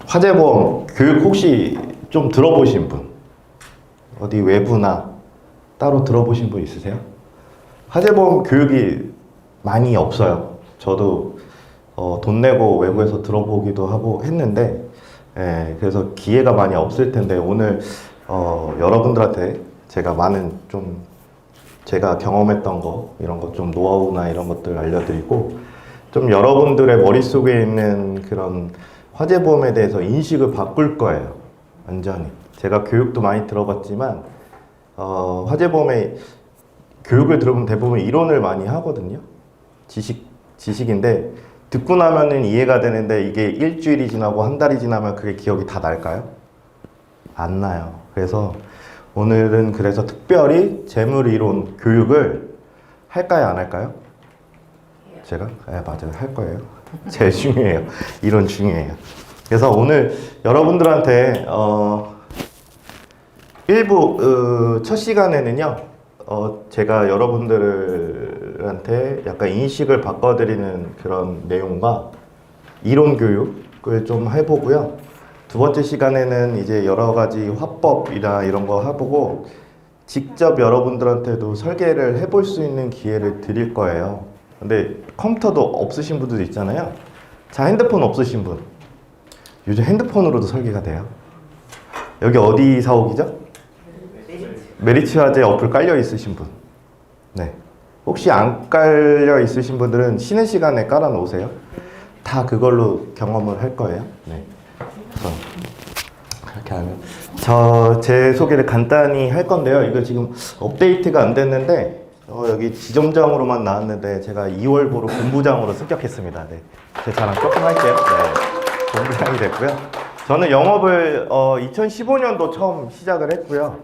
화재보험 교육 혹시 좀 들어보신 분? 어디 외부나 따로 들어보신 분 있으세요? 화재보험 교육이 많이 없어요. 저도 돈 내고 외부에서 들어보기도 하고 했는데, 그래서 기회가 많이 없을 텐데 오늘 여러분들한테 제가 많은 좀 제가 경험했던 거 이런 것 좀 노하우나 이런 것들 알려드리고 좀 여러분들의 머릿속에 있는 그런 화재보험에 대해서 인식을 바꿀 거예요. 완전히. 제가 교육도 많이 들어봤지만 화재보험의 교육을 들어보면 대부분 이론을 많이 하거든요. 지식인데 듣고 나면은 이해가 되는데 이게 일주일이 지나고 한 달이 지나면 그게 기억이 다 날까요? 안 나요. 그래서 오늘은 그래서 특별히 재물이론 교육을 할까요? 안 할까요? 제가? 네, 맞아요. 할 거예요. 제일 중요해요. 이론 중요해요. 그래서 오늘 여러분들한테 일부 첫 시간에는요 제가 여러분들한테 약간 인식을 바꿔드리는 그런 내용과 이론 교육을 좀 해보고요. 두 번째 시간에는 이제 여러 가지 화법이나 이런 거 해보고 직접 여러분들한테도 설계를 해볼 수 있는 기회를 드릴 거예요. 근데 컴퓨터도 없으신 분들도 있잖아요. 자, 핸드폰 없으신 분. 요즘 핸드폰으로도 설계가 돼요. 여기 어디 사옥이죠? 메리츠 화재 어플 깔려 있으신 분. 네. 혹시 안 깔려 있으신 분들은 쉬는 시간에 깔아 놓으세요. 다 그걸로 경험을 할 거예요. 네. 그렇게 하면 제 소개를 간단히 할 건데요. 이거 지금 업데이트가 안 됐는데 여기 지점장으로만 나왔는데 제가 2월부로 본부장으로 승격했습니다. 네. 제 자랑 조금 할게요. 네. 본부장이 됐고요. 저는 영업을 2015년도 처음 시작을 했고요.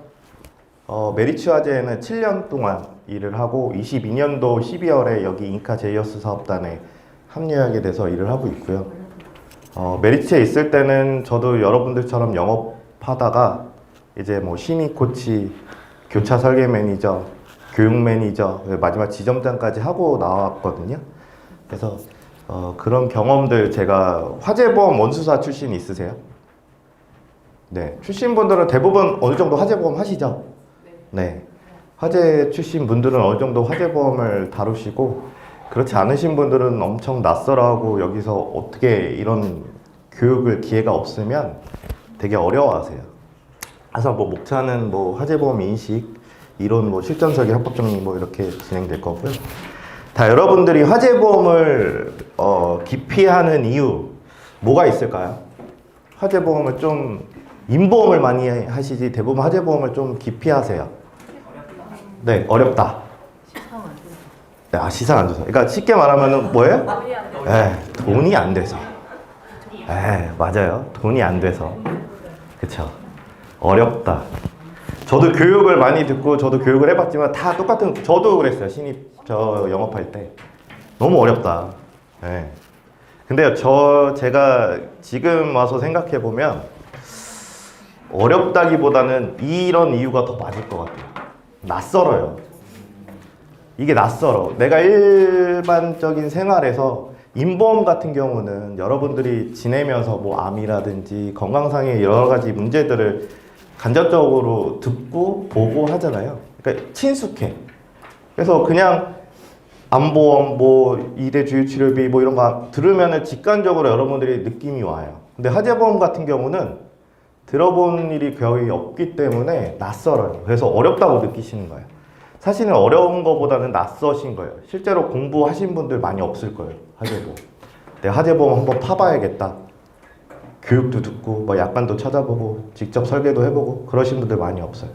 메리츠 화재에는 7년 동안 일을 하고 22년도 12월에 여기 인카 제이어스 사업단에 합류하게 돼서 일을 하고 있고요. 메리츠에 있을 때는 저도 여러분들처럼 영업하다가 이제 뭐 신입 코치, 교차 설계 매니저, 교육 매니저, 마지막 지점장까지 하고 나왔거든요. 그래서 그런 경험들 제가 화재보험 원수사 출신 있으세요? 네, 출신 분들은 대부분 어느 정도 화재보험 하시죠? 네. 화재 출신 분들은 어느 정도 화재보험을 다루시고 그렇지 않으신 분들은 엄청 낯설어하고 여기서 어떻게 이런 교육을 기회가 없으면 되게 어려워하세요. 그래서 뭐 목차는 뭐 화재보험 인식, 이론 뭐 실전 설계, 합법 정리 뭐 이렇게 진행될 거고요. 다 여러분들이 화재보험을 기피하는 이유 뭐가 있을까요? 화재보험을 좀 인보험을 많이 하시지 대부분 화재보험을 좀 기피하세요. 네, 어렵다. 네, 시상 안 줘서. 그러니까 쉽게 말하면은 뭐예요? 돈이 안 돼서. 맞아요. 돈이 안 돼서. 그쵸. 어렵다. 저도 교육을 많이 듣고 저도 교육을 해봤지만 다 똑같은, 저도 그랬어요. 저 영업할 때. 너무 어렵다. 근데 제가 지금 와서 생각해보면 어렵다기보다는 이런 이유가 더 맞을 것 같아요. 낯설어요. 이게 낯설어. 내가 일반적인 생활에서 인보험 같은 경우는 여러분들이 지내면서 뭐 암이라든지 건강상의 여러 가지 문제들을 간접적으로 듣고 보고 하잖아요. 그러니까 친숙해. 그래서 그냥 암보험, 뭐 2대 주유치료비 뭐 이런 거 들으면은 직관적으로 여러분들이 느낌이 와요. 근데 화재보험 같은 경우는 들어본 일이 거의 없기 때문에 낯설어요. 그래서 어렵다고 느끼시는 거예요. 사실은 어려운 거보다는 낯서신 거예요. 실제로 공부하신 분들 많이 없을 거예요. 화재보험. 내가 화재보험 한번 파봐야겠다. 교육도 듣고 뭐 약관도 찾아보고 직접 설계도 해보고 그러신 분들 많이 없어요.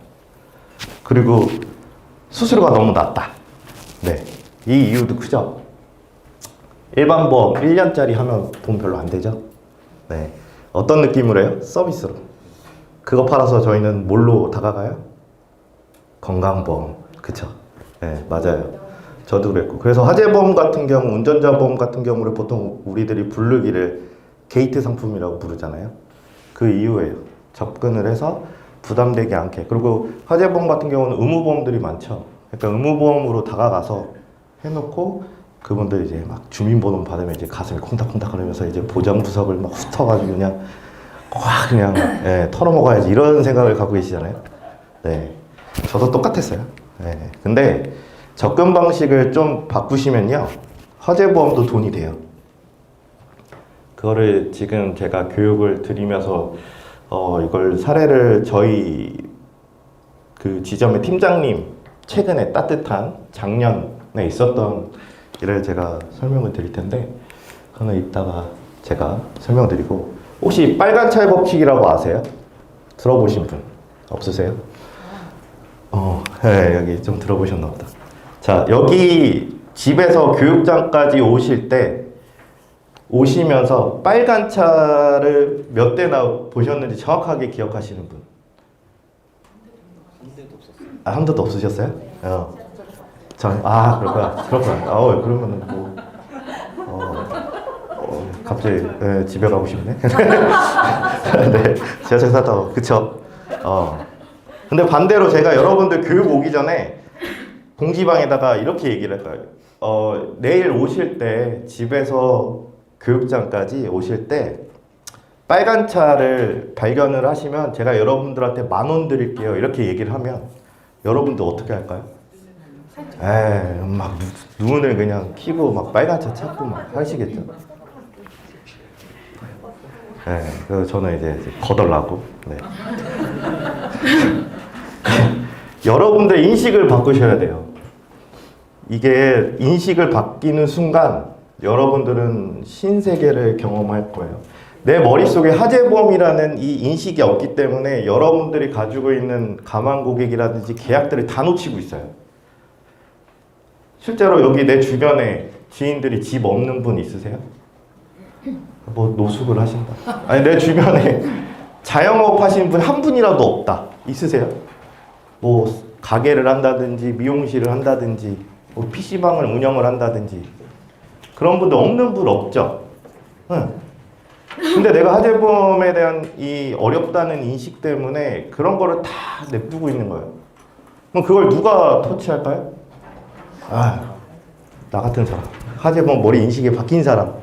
그리고 수수료가 너무 낮다. 네, 이 이유도 크죠. 일반 보험 1년짜리 하면 돈 별로 안 되죠. 네, 어떤 느낌으로 해요? 서비스로. 그거 팔아서 저희는 뭘로 다가가요? 건강보험. 그쵸? 네, 맞아요. 저도 그랬고. 그래서 화재보험 같은 경우, 운전자 보험 같은 경우를 보통 우리들이 부르기를 게이트 상품이라고 부르잖아요. 그 이유예요. 접근을 해서 부담되지 않게. 그리고 화재보험 같은 경우는 의무보험들이 많죠. 그러니까 의무보험으로 다가가서 해놓고 그분들 이제 막 주민번호 받으면 이제 가슴이 콩닥콩닥 거리면서 이제 보장부석을 막 훑어가지고 그냥 확 그냥 털어먹어야지 이런 생각을 갖고 계시잖아요. 네, 저도 똑같았어요. 네, 근데 접근 방식을 좀 바꾸시면요, 화재보험도 돈이 돼요. 그거를 지금 제가 교육을 드리면서 이걸 사례를 저희 그 지점의 팀장님 최근에 따뜻한 작년에 있었던 일을 제가 설명을 드릴 텐데, 그거는 이따가 제가 설명드리고, 혹시 빨간 차의 법칙이라고 아세요? 들어보신 분 없으세요? 네, 여기 좀 들어보셨나 보다. 자, 여기 집에서 교육장까지 오시면서 빨간 차를 몇 대나 보셨는지 정확하게 기억하시는 분? 한 대도 없으셨어요? 그렇구나. 그러면은 뭐, 갑자기 집에 가고 싶네. 네, 지하철 타다 그쵸? 근데 반대로 제가 여러분들 교육 오기 전에 공지방에다가 이렇게 얘기를 할까요? 내일 오실 때 집에서 교육장까지 오실 때 빨간 차를 발견을 하시면 제가 여러분들한테 10,000원 드릴게요 이렇게 얘기를 하면 여러분들 어떻게 할까요? 막 눈을 그냥 키고 막 빨간 차 찾고 막 하시겠죠? 그래서 저는 이제 거덜나고. 네. 여러분들 인식을 바꾸셔야 돼요. 이게 인식을 바뀌는 순간 여러분들은 신세계를 경험할 거예요. 내 머릿속에 화재보험이라는 이 인식이 없기 때문에 여러분들이 가지고 있는 가망 고객이라든지 계약들을 다 놓치고 있어요. 실제로 여기 내 주변에 지인들이 집 없는 분 있으세요? 뭐 노숙을 하신다. 아니, 내 주변에 자영업 하시는 분 한 분이라도 없다. 있으세요? 뭐 가게를 한다든지 미용실을 한다든지 뭐 PC방을 운영을 한다든지 그런 분들 없는 분 없죠? 응. 근데 내가 화재보험에 대한 이 어렵다는 인식 때문에 그런 거를 다 냅두고 있는 거예요. 그럼 그걸 누가 터치할까요? 나 같은 사람. 화재보험 머리 인식이 바뀐 사람.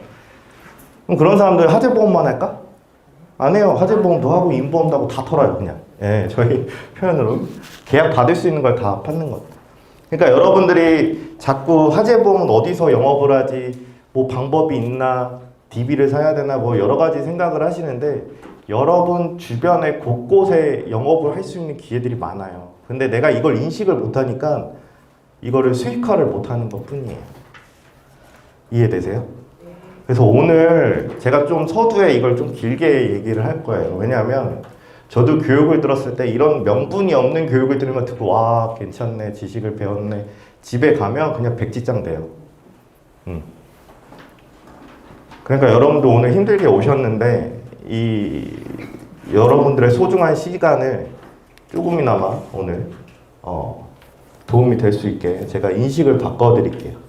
그럼 그런 사람들 화재보험만 할까? 안 해요. 화재보험도 하고 인보험도 하고 다 털어요 그냥. 저희 표현으로 계약 받을 수 있는 걸 다 받는 것. 그러니까 여러분들이 자꾸 화재보험은 어디서 영업을 하지, 뭐 방법이 있나, DB를 사야 되나, 뭐 여러 가지 생각을 하시는데 여러분 주변에 곳곳에 영업을 할 수 있는 기회들이 많아요. 근데 내가 이걸 인식을 못하니까 이거를 수익화를 못하는 것 뿐이에요. 이해되세요? 그래서 오늘 제가 좀 서두에 이걸 좀 길게 얘기를 할 거예요. 왜냐하면 저도 교육을 들었을 때 이런 명분이 없는 교육을 들으면 듣고 와 괜찮네, 지식을 배웠네, 집에 가면 그냥 백지장 돼요. 그러니까 여러분도 오늘 힘들게 오셨는데 이 여러분들의 소중한 시간을 조금이나마 오늘 도움이 될 수 있게 제가 인식을 바꿔드릴게요.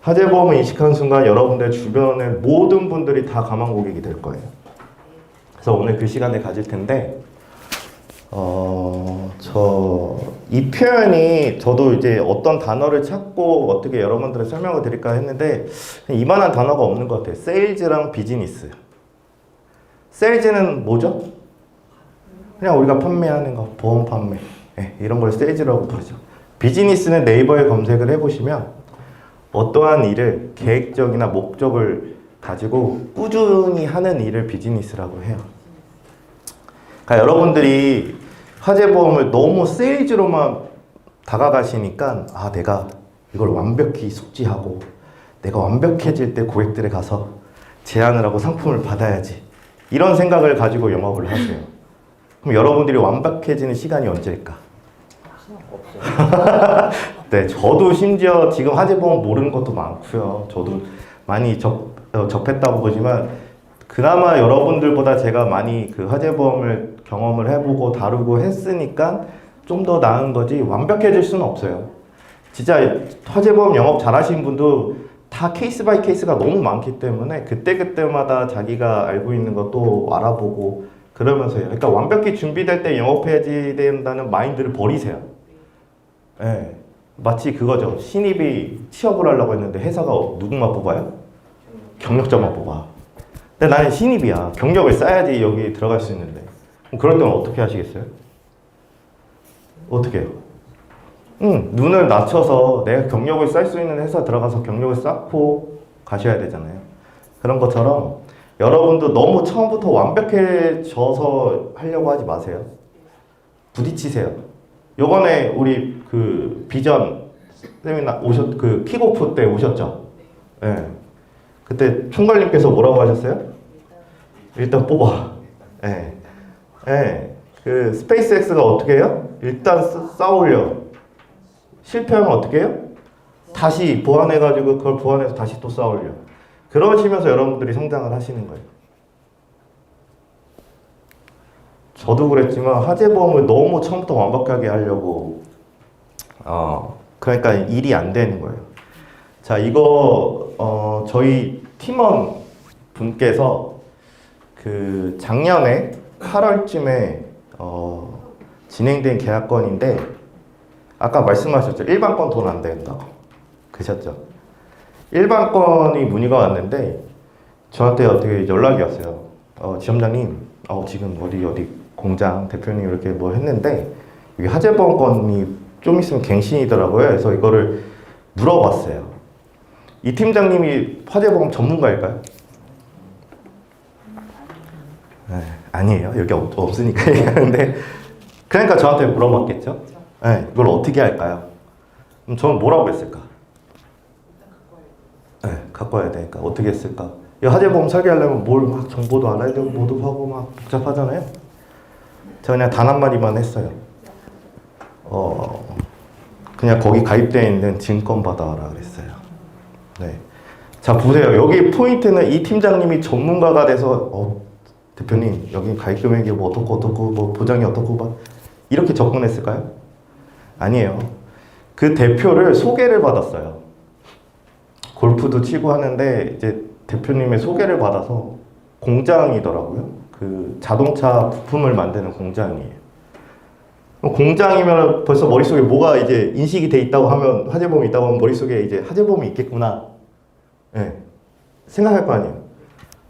화재보험을 인식하는 순간 여러분들 주변의 모든 분들이 다 가망 고객이 될 거예요. 그래서 오늘 그 시간을 가질 텐데, 이 표현이 저도 이제 어떤 단어를 찾고 어떻게 여러분들을 설명을 드릴까 했는데, 이만한 단어가 없는 것 같아요. 세일즈랑 비즈니스. 세일즈는 뭐죠? 그냥 우리가 판매하는 거, 보험 판매. 이런 걸 세일즈라고 부르죠. 비즈니스는 네이버에 검색을 해보시면 어떠한 일을 계획적이나 목적을 가지고 꾸준히 하는 일을 비즈니스라고 해요. 그러니까 여러분들이 화재보험을 너무 세일즈로만 다가가시니까 내가 이걸 완벽히 숙지하고 내가 완벽해질 때 고객들에 가서 제안을 하고 상품을 받아야지 이런 생각을 가지고 영업을 하세요. 그럼 여러분들이 완벽해지는 시간이 언제일까? 네, 저도 심지어 지금 화재보험 모르는 것도 많고요. 저도 많이 접했다고 보지만 그나마 여러분들보다 제가 많이 그 화재보험을 경험을 해보고 다루고 했으니까 좀 더 나은 거지 완벽해질 수는 없어요. 진짜 화재보험 영업 잘하시는 분도 다 케이스 바이 케이스가 너무 많기 때문에 그때그때마다 자기가 알고 있는 것도 알아보고 그러면서요. 그러니까 완벽히 준비될 때 영업해야 된다는 마인드를 버리세요. 네. 마치 그거죠. 신입이 취업을 하려고 했는데 회사가 누구만 뽑아요? 경력자만 뽑아. 근데 나는 신입이야. 경력을 쌓아야지 여기 들어갈 수 있는데. 그럼 그럴 때는 어떻게 하시겠어요? 어떻게 해요? 눈을 낮춰서 내가 경력을 쌓을 수 있는 회사 들어가서 경력을 쌓고 가셔야 되잖아요. 그런 것처럼 여러분도 너무 처음부터 완벽해져서 하려고 하지 마세요. 부딪히세요. 요번에 우리 그 비전 세미나 그 킥오프 때 오셨죠? 예. 네. 그때 총괄님께서 뭐라고 하셨어요? 일단 뽑아. 예. 네. 예. 네. 그 스페이스X가 어떻게 해요? 일단 쌓아올려. 실패하면 어떻게 해요? 다시 보완해가지고 그걸 보완해서 다시 또 쌓아올려. 그러시면서 여러분들이 성장을 하시는 거예요. 저도 그랬지만 화재보험을 너무 처음부터 완벽하게 하려고 그러니까 일이 안 되는 거예요. 자, 이거 저희 팀원 분께서 그 작년에 8월쯤에 진행된 계약건인데 아까 말씀하셨죠. 일반건 돈 안 된다고 그러셨죠. 일반건이 문의가 왔는데 저한테 어떻게 연락이 왔어요. 지점장님 지금 어디 공장 대표님 이렇게 뭐 했는데 이게 화재보험건이 좀 있으면 갱신이더라고요. 그래서 이거를 물어봤어요. 이 팀장님이 화재보험 전문가일까요? 네, 아니에요. 여기 없으니까 얘기하는데 그러니까 저한테 물어봤겠죠. 네, 이걸 어떻게 할까요? 그럼 저는 뭐라고 했을까? 네, 갖고 와야 되니까 어떻게 했을까? 이 화재보험 설계하려면 뭘 막 정보도 알아야 되고 뭐도 하고 막 복잡하잖아요. 제가 그냥 단 한마디만 했어요. 그냥 거기 가입되어 있는 증권 받아라 그랬어요. 네. 자, 보세요. 여기 포인트는 이 팀장님이 전문가가 돼서 대표님 여기 가입 금액이 뭐 어떻고 뭐 보장이 어떻고 막 이렇게 접근했을까요? 아니에요. 그 대표를 소개를 받았어요. 골프도 치고 하는데 이제 대표님의 소개를 받아서 공장이더라고요. 그 자동차 부품을 만드는 공장이에요. 공장이면 벌써 머릿속에 뭐가 이제 인식이 돼 있다고 하면 화재보험이 있다고 하면 머릿속에 이제 화재보험이 있겠구나. 네. 생각할 거 아니에요.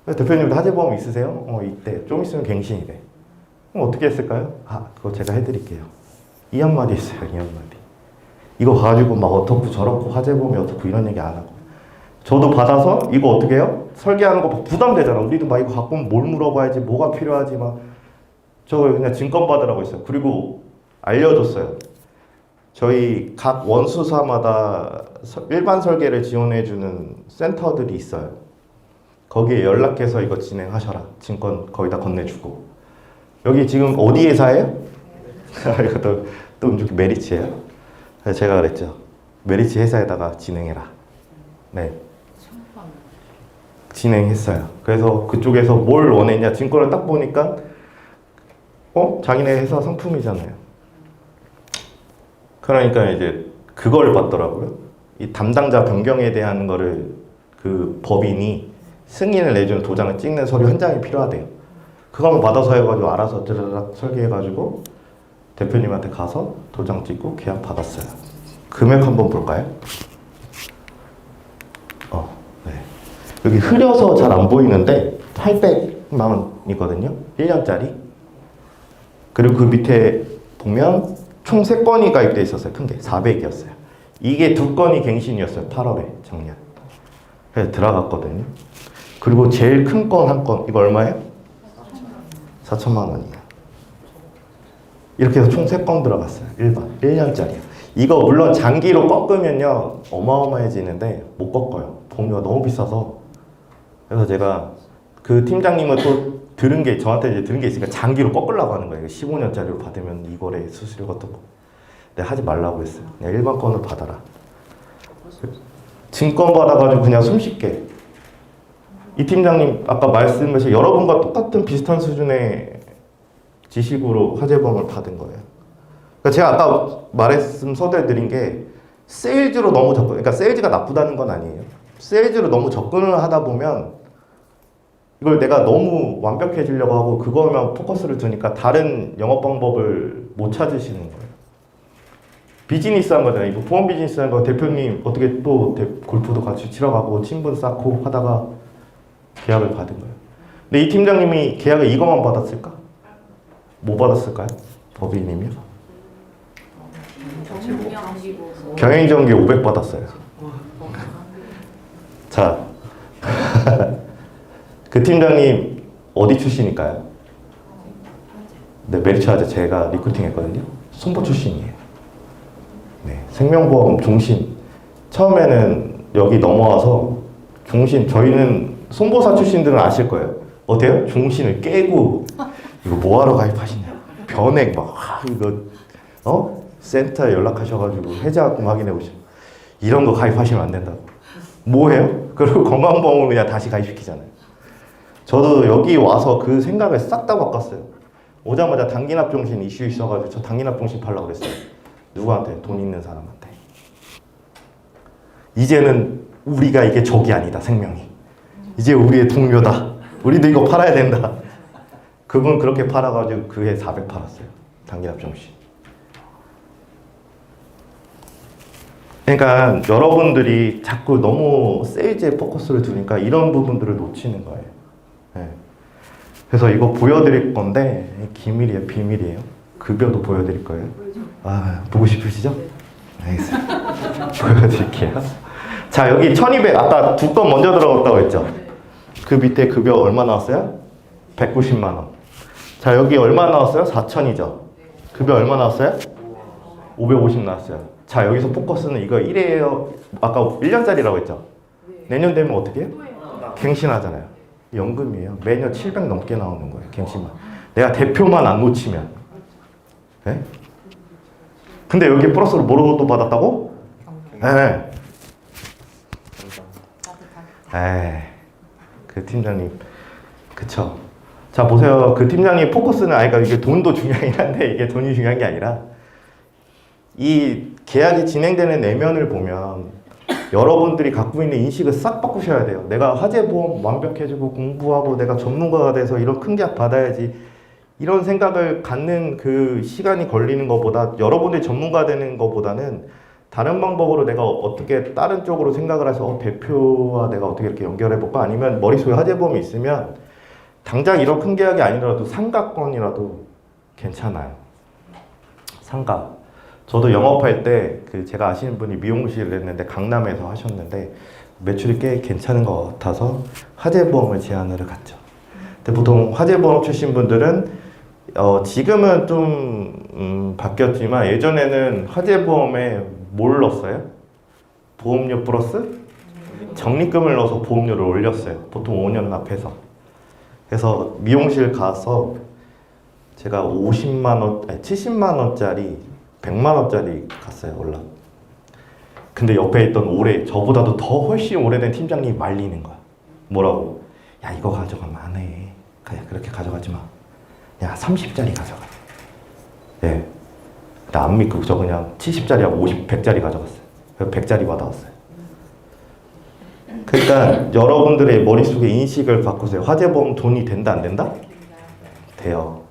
대표님도 화재보험 있으세요? 이때 좀 있으면 갱신이래. 그럼 어떻게 했을까요? 그거 제가 해드릴게요. 이 한마디 했어요. 이 한마디. 이거 가지고 막 어떻고 저렇고 화재보험이 어떻고 이런 얘기 안 하고 저도 받아서 이거 어떻게 해요? 설계하는 거 막 부담되잖아. 우리도 막 이거 갖고 오면 뭘 물어봐야지 뭐가 필요하지 막 저 그냥 증권 받으라고 했어요. 그리고 알려줬어요. 저희 각 원수사마다 일반 설계를 지원해주는 센터들이 있어요. 거기에 연락해서 이거 진행하셔라. 증권 거기다 건네주고. 여기 지금 어디 회사예요? 이것도 또 메리츠예요? 제가 그랬죠. 메리츠 회사에다가 진행해라. 네. 진행했어요. 그래서 그쪽에서 뭘 원했냐 증권을 딱 보니까 자기네 회사 상품이잖아요. 그러니까 이제 그걸 봤더라고요. 이 담당자 변경에 대한 거를 그 법인이 승인을 내주는 도장을 찍는 서류 한 장이 필요하대요. 그거만 받아서 해가지고 알아서 드르륵 설계해가지고 대표님한테 가서 도장 찍고 계약 받았어요. 금액 한번 볼까요? 네. 여기 흐려서 잘 안 보이는데 800만 원이거든요. 1년짜리. 그리고 그 밑에 보면 총 3건이 가입돼 있었어요. 큰 게 400이었어요. 이게 2건이 갱신이었어요. 8월에 작년. 그래서 들어갔거든요. 그리고 제일 큰 건 한 건 이거 얼마예요? 4천만 원이에요. 이렇게 해서 총 3건 들어갔어요. 1년짜리요. 이거 물론 장기로 꺾으면요 어마어마해지는데 못 꺾어요. 보험료가 너무 비싸서. 그래서 제가 그 팀장님은 또 들은 게 저한테 이제 들은 게 있으니까 장기로 꺾으려고 하는 거예요. 15년짜리로 받으면 이거래 수수료 같은 거. 내가 하지 말라고 했어요. 그냥 일반 건을 받아라. 증권 받아가지고 그냥 숨쉽게. 이 팀장님 아까 말씀하신 여러분과 똑같은 비슷한 수준의 지식으로 화재보험을 받은 거예요. 그러니까 제가 아까 소개해드린 게 세일즈로 너무 그러니까 세일즈가 나쁘다는 건 아니에요. 세일즈로 너무 접근을 하다 보면 이걸 내가 너무 완벽해지려고 하고 그거만 포커스를 두니까 다른 영업 방법을 못 찾으시는 거예요. 비즈니스 한 거잖아요. 이거 보험 비즈니스 한 거 대표님 어떻게 또 골프도 같이 치러 가고 친분 쌓고 하다가 계약을 받은 거예요. 근데 이 팀장님이 계약을 이것만 받았을까? 뭐 받았을까요? 법인님이요? 경영정기 500 받았어요. 자, 그 팀장님 어디 출신일까요? 네, 메리츠화재 제가 리크루팅 했거든요. 손보 출신이에요. 네, 생명보험 종신. 처음에는 여기 넘어와서 종신, 저희는 손보사 출신들은 아실 거예요. 어때요? 종신을 깨고 이거 뭐하러 가입하시냐. 변액 막 이거 센터에 연락하셔가지고 해지하금 확인해 보시죠. 이런 거 가입하시면 안 된다고. 뭐해요? 그리고 건강보험을 그냥 다시 가입시키잖아요. 저도 여기 와서 그 생각을 싹 다 바꿨어요. 오자마자 단기납종신 이슈 있어가지고 저 단기납종신 팔라고 그랬어요. 누구한테? 돈 있는 사람한테. 이제는 우리가 이게 적이 아니다, 생명이. 이제 우리의 동료다. 우리도 이거 팔아야 된다. 그분 그렇게 팔아가지고 그 해 400 팔았어요. 단기납종신. 그러니까 여러분들이 자꾸 너무 세일즈에 포커스를 두니까 이런 부분들을 놓치는 거예요. 네. 그래서 이거 보여드릴 건데 기밀이에요, 비밀이에요. 급여도 보여드릴 거예요. 아, 보고 싶으시죠? 알겠습니다. 보여드릴게요. 자, 여기 1200 아까 두 건 먼저 들어갔다고 했죠? 그 밑에 급여 얼마 나왔어요? 190만 원. 자, 여기 얼마 나왔어요? 4천이죠? 급여 얼마 나왔어요? 550 나왔어요. 자, 여기서 포커스는 이거 1회예요. 아까 1년짜리라고 했죠? 내년 되면 어떻게 해요? 갱신하잖아요. 연금이에요. 매년 700 넘게 나오는 거예요. 갱신만. 내가 대표만 안 놓치면. 네? 근데 여기 플러스로 뭐로 받았다고? 네. 그 팀장님. 그쵸. 자, 보세요. 그 팀장님 포커스는, 그러니까 이게 돈도 중요하긴 한데 이게 돈이 중요한 게 아니라 이 계약이 진행되는 내면을 보면 여러분들이 갖고 있는 인식을 싹 바꾸셔야 돼요. 내가 화재보험 완벽해지고 공부하고 내가 전문가가 돼서 이런 큰 계약 받아야지, 이런 생각을 갖는 그 시간이 걸리는 것보다 여러분들이 전문가 되는 것보다는 다른 방법으로 내가 어떻게 다른 쪽으로 생각을 해서 대표와 내가 어떻게 이렇게 연결해 볼까, 아니면 머릿속에 화재보험이 있으면 당장 이런 큰 계약이 아니더라도 상가권이라도 괜찮아요. 상가. 저도 영업할 때 제가 아시는 분이 미용실을 했는데 강남에서 하셨는데 매출이 꽤 괜찮은 것 같아서 화재보험을 제안을 갔죠. 근데 보통 화재보험 출신 분들은 지금은 좀 바뀌었지만 예전에는 화재보험에 뭘 넣었어요? 보험료 플러스 적립금을 넣어서 보험료를 올렸어요. 보통 5년 납해서. 그래서 미용실 가서 제가 50만 원, 아니 70만 원짜리 100만 원짜리 갔어요, 올라. 근데 옆에 있던 저보다도 더 훨씬 오래된 팀장님이 말리는 거야. 뭐라고? 야, 이거 가져가면 안 해. 그냥 그렇게 가져가지 마. 야, 30짜리 가져가. 예. 나 안 믿고 저 그냥 70짜리하고 100짜리 가져갔어요. 그래서 100짜리 받아왔어요. 그러니까 여러분들의 머릿속에 인식을 바꾸세요. 화재보험 돈이 된다, 안 된다? 돼요.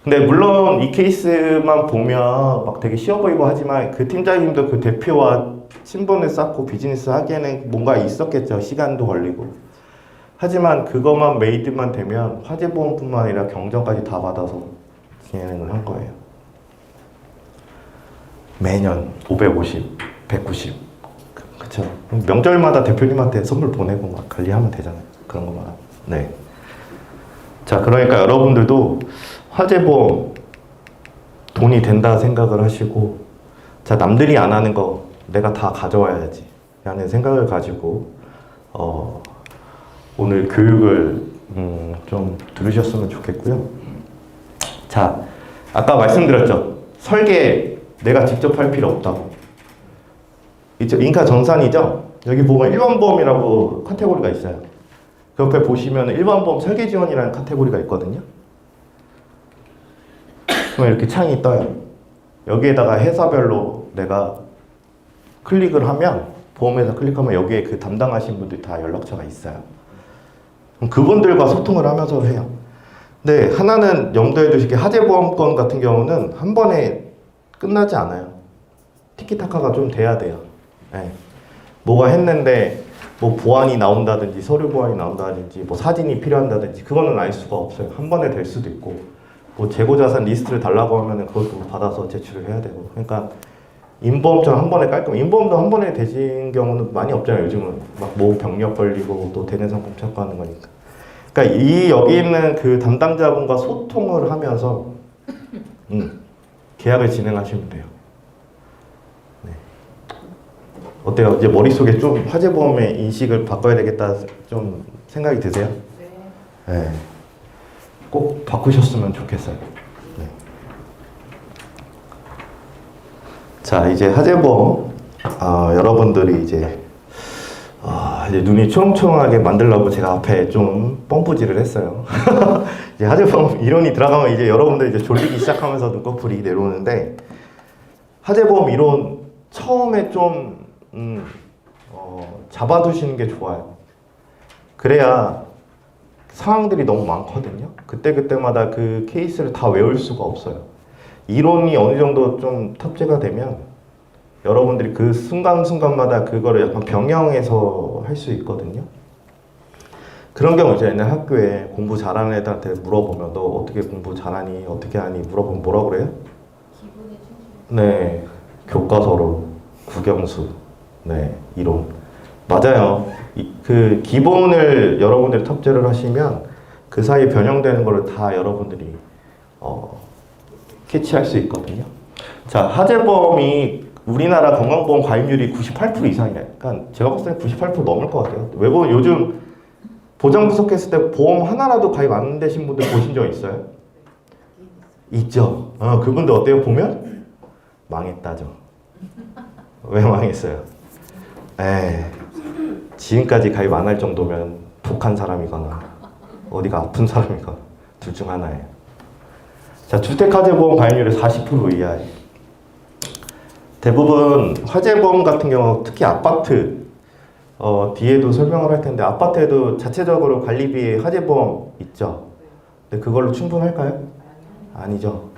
근데 물론 이 케이스만 보면 막 되게 쉬워 보이고 하지만 그 팀장님도 그 대표와 친분을 쌓고 비즈니스 하기에는 뭔가 있었겠죠. 시간도 걸리고. 하지만 그것만 메이드만 되면 화재보험뿐만 아니라 경정까지 다 받아서 진행을 한 거예요. 매년 550, 190. 그쵸. 명절마다 대표님한테 선물 보내고 막 관리하면 되잖아요. 그런 것만. 네. 자, 그러니까 여러분들도 화재보험 돈이 된다 생각을 하시고, 자, 남들이 안 하는 거 내가 다 가져와야지 라는 생각을 가지고 오늘 교육을 좀 들으셨으면 좋겠고요. 자, 아까 말씀드렸죠. 설계 내가 직접 할 필요 없다고. 이쪽 인카 전산이죠. 여기 보면 일반보험이라고 카테고리가 있어요. 그 옆에 보시면 일반보험 설계 지원이라는 카테고리가 있거든요. 그럼 이렇게 창이 떠요. 여기에다가 회사별로 내가 클릭을 하면, 보험회사 클릭하면 여기에 그 담당하신 분들이 다 연락처가 있어요. 그럼 그분들과 소통을 하면서 해요. 근데 하나는 염두에 두실 게, 화재보험권 같은 경우는 한 번에 끝나지 않아요. 티키타카가 좀 돼야 돼요. 네. 뭐가 했는데 뭐 보안이 나온다든지 서류 보안이 나온다든지 뭐 사진이 필요한다든지 그거는 알 수가 없어요. 한 번에 될 수도 있고 뭐 재고자산 리스트를 달라고 하면은 그것도 받아서 제출을 해야 되고 그러니까 인보험처럼 한 번에 깔끔 인보험도 한 번에 되신 경우는 많이 없잖아요. 요즘은 막 뭐 병력 걸리고 또 되는 상품 찾고 하는 거니까 그러니까 이 여기 있는 그 담당자분과 소통을 하면서 계약을 진행하시면 돼요. 네. 어때요? 이제 머릿속에 좀 화재보험의 인식을 바꿔야 되겠다 좀 생각이 드세요? 네. 네. 꼭 바꾸셨으면 좋겠어요. 네. 자, 이제 화재보험 여러분들이 이제 눈이 초롱초롱하게 만들려고 제가 앞에 좀 펌프질을 했어요. 이제 화재보험 이론이 들어가면 이제 여러분들 이제 졸리기 시작하면서 눈꺼풀이 내려오는데 화재보험 이론 처음에 좀 잡아두시는 게 좋아요. 그래야 상황들이 너무 많거든요. 그때그때마다 그 케이스를 다 외울 수가 없어요. 이론이 어느 정도 좀 탑재가 되면 여러분들이 그 순간순간마다 그거를 약간 병영해서 할 수 있거든요. 그런 경우 이제 옛날 학교에 공부 잘하는 애들한테 물어보면 너 어떻게 공부 잘하니? 어떻게 하니? 물어보면 뭐라고 그래요? 기본에 충실. 네, 교과서로 국영수, 네, 이론. 맞아요. 그 기본을 여러분들이 탑재를 하시면 그 사이에 변형되는 거를 다 여러분들이 캐치할 수 있거든요. 자, 화재보험이 우리나라 건강보험 가입률이 98% 이상이래. 그러니까 제가 봤을 때 98% 넘을 것 같아요. 외국은 요즘 보장 부속했을 때 보험 하나라도 가입 안 되신 분들 보신 적 있어요? 있죠. 그분들 어때요? 보면 망했다죠. 왜 망했어요? 지금까지 가입 안 할 정도면 독한 사람이거나 어디가 아픈 사람이거나 둘 중 하나예요. 자, 주택화재보험 가입률이 40% 이하예요. 대부분 화재보험 같은 경우 특히 아파트 뒤에도 설명을 할 텐데 아파트에도 자체적으로 관리비에 화재보험 있죠. 근데 그걸로 충분할까요? 아니죠.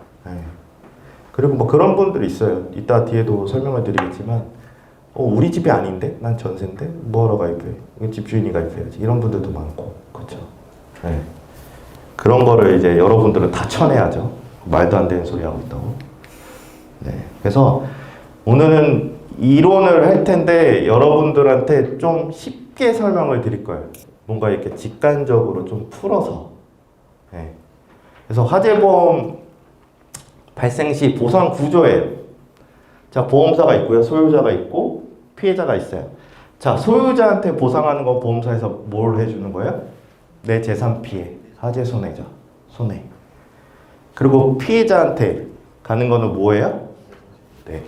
그리고 뭐 그런 분들이 있어요. 이따 뒤에도 설명을 드리겠지만 우리 집이 아닌데? 난 전세인데? 뭐하러 가입해? 집주인이 가입해야지. 이런 분들도 많고 그렇죠. 그런 거를 이제 여러분들은 다 쳐내야죠. 말도 안 되는 소리 하고 있다고. 그래서 오늘은 이론을 할 텐데 여러분들한테 좀 쉽게 설명을 드릴 거예요. 뭔가 이렇게 직관적으로 좀 풀어서. 그래서 화재보험 발생 시 보상 구조예요. 자, 보험사가 있고요. 소유자가 있고 피해자가 있어요. 자, 소유자한테 보상하는 건 보험사에서 뭘 해주는 거예요? 내 재산 피해, 화재 손해죠. 손해. 그리고 피해자한테 가는 거는 뭐예요? 네,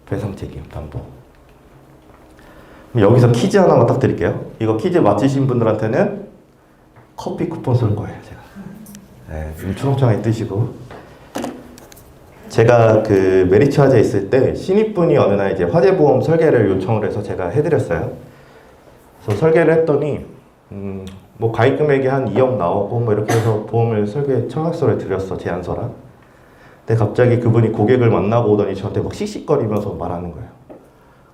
배상 책임 담보. 여기서 퀴즈 하나만 딱 드릴게요. 이거 퀴즈 맞히신 분들한테는 커피 쿠폰 쏠 거예요, 제가. 눈 초롱초롱하게 뜨시고. 제가 그 메리츠 화재 있을 때 신입분이 어느 날 이제 화재보험 설계를 요청을 해서 제가 해드렸어요. 그래서 설계를 했더니 뭐 가입 금액이 한 2억 나오고 뭐 이렇게 해서 보험을 설계 청약서를 드렸어, 제안서랑. 근데 갑자기 그분이 고객을 만나고 오더니 저한테 막 씩씩거리면서 말하는 거예요.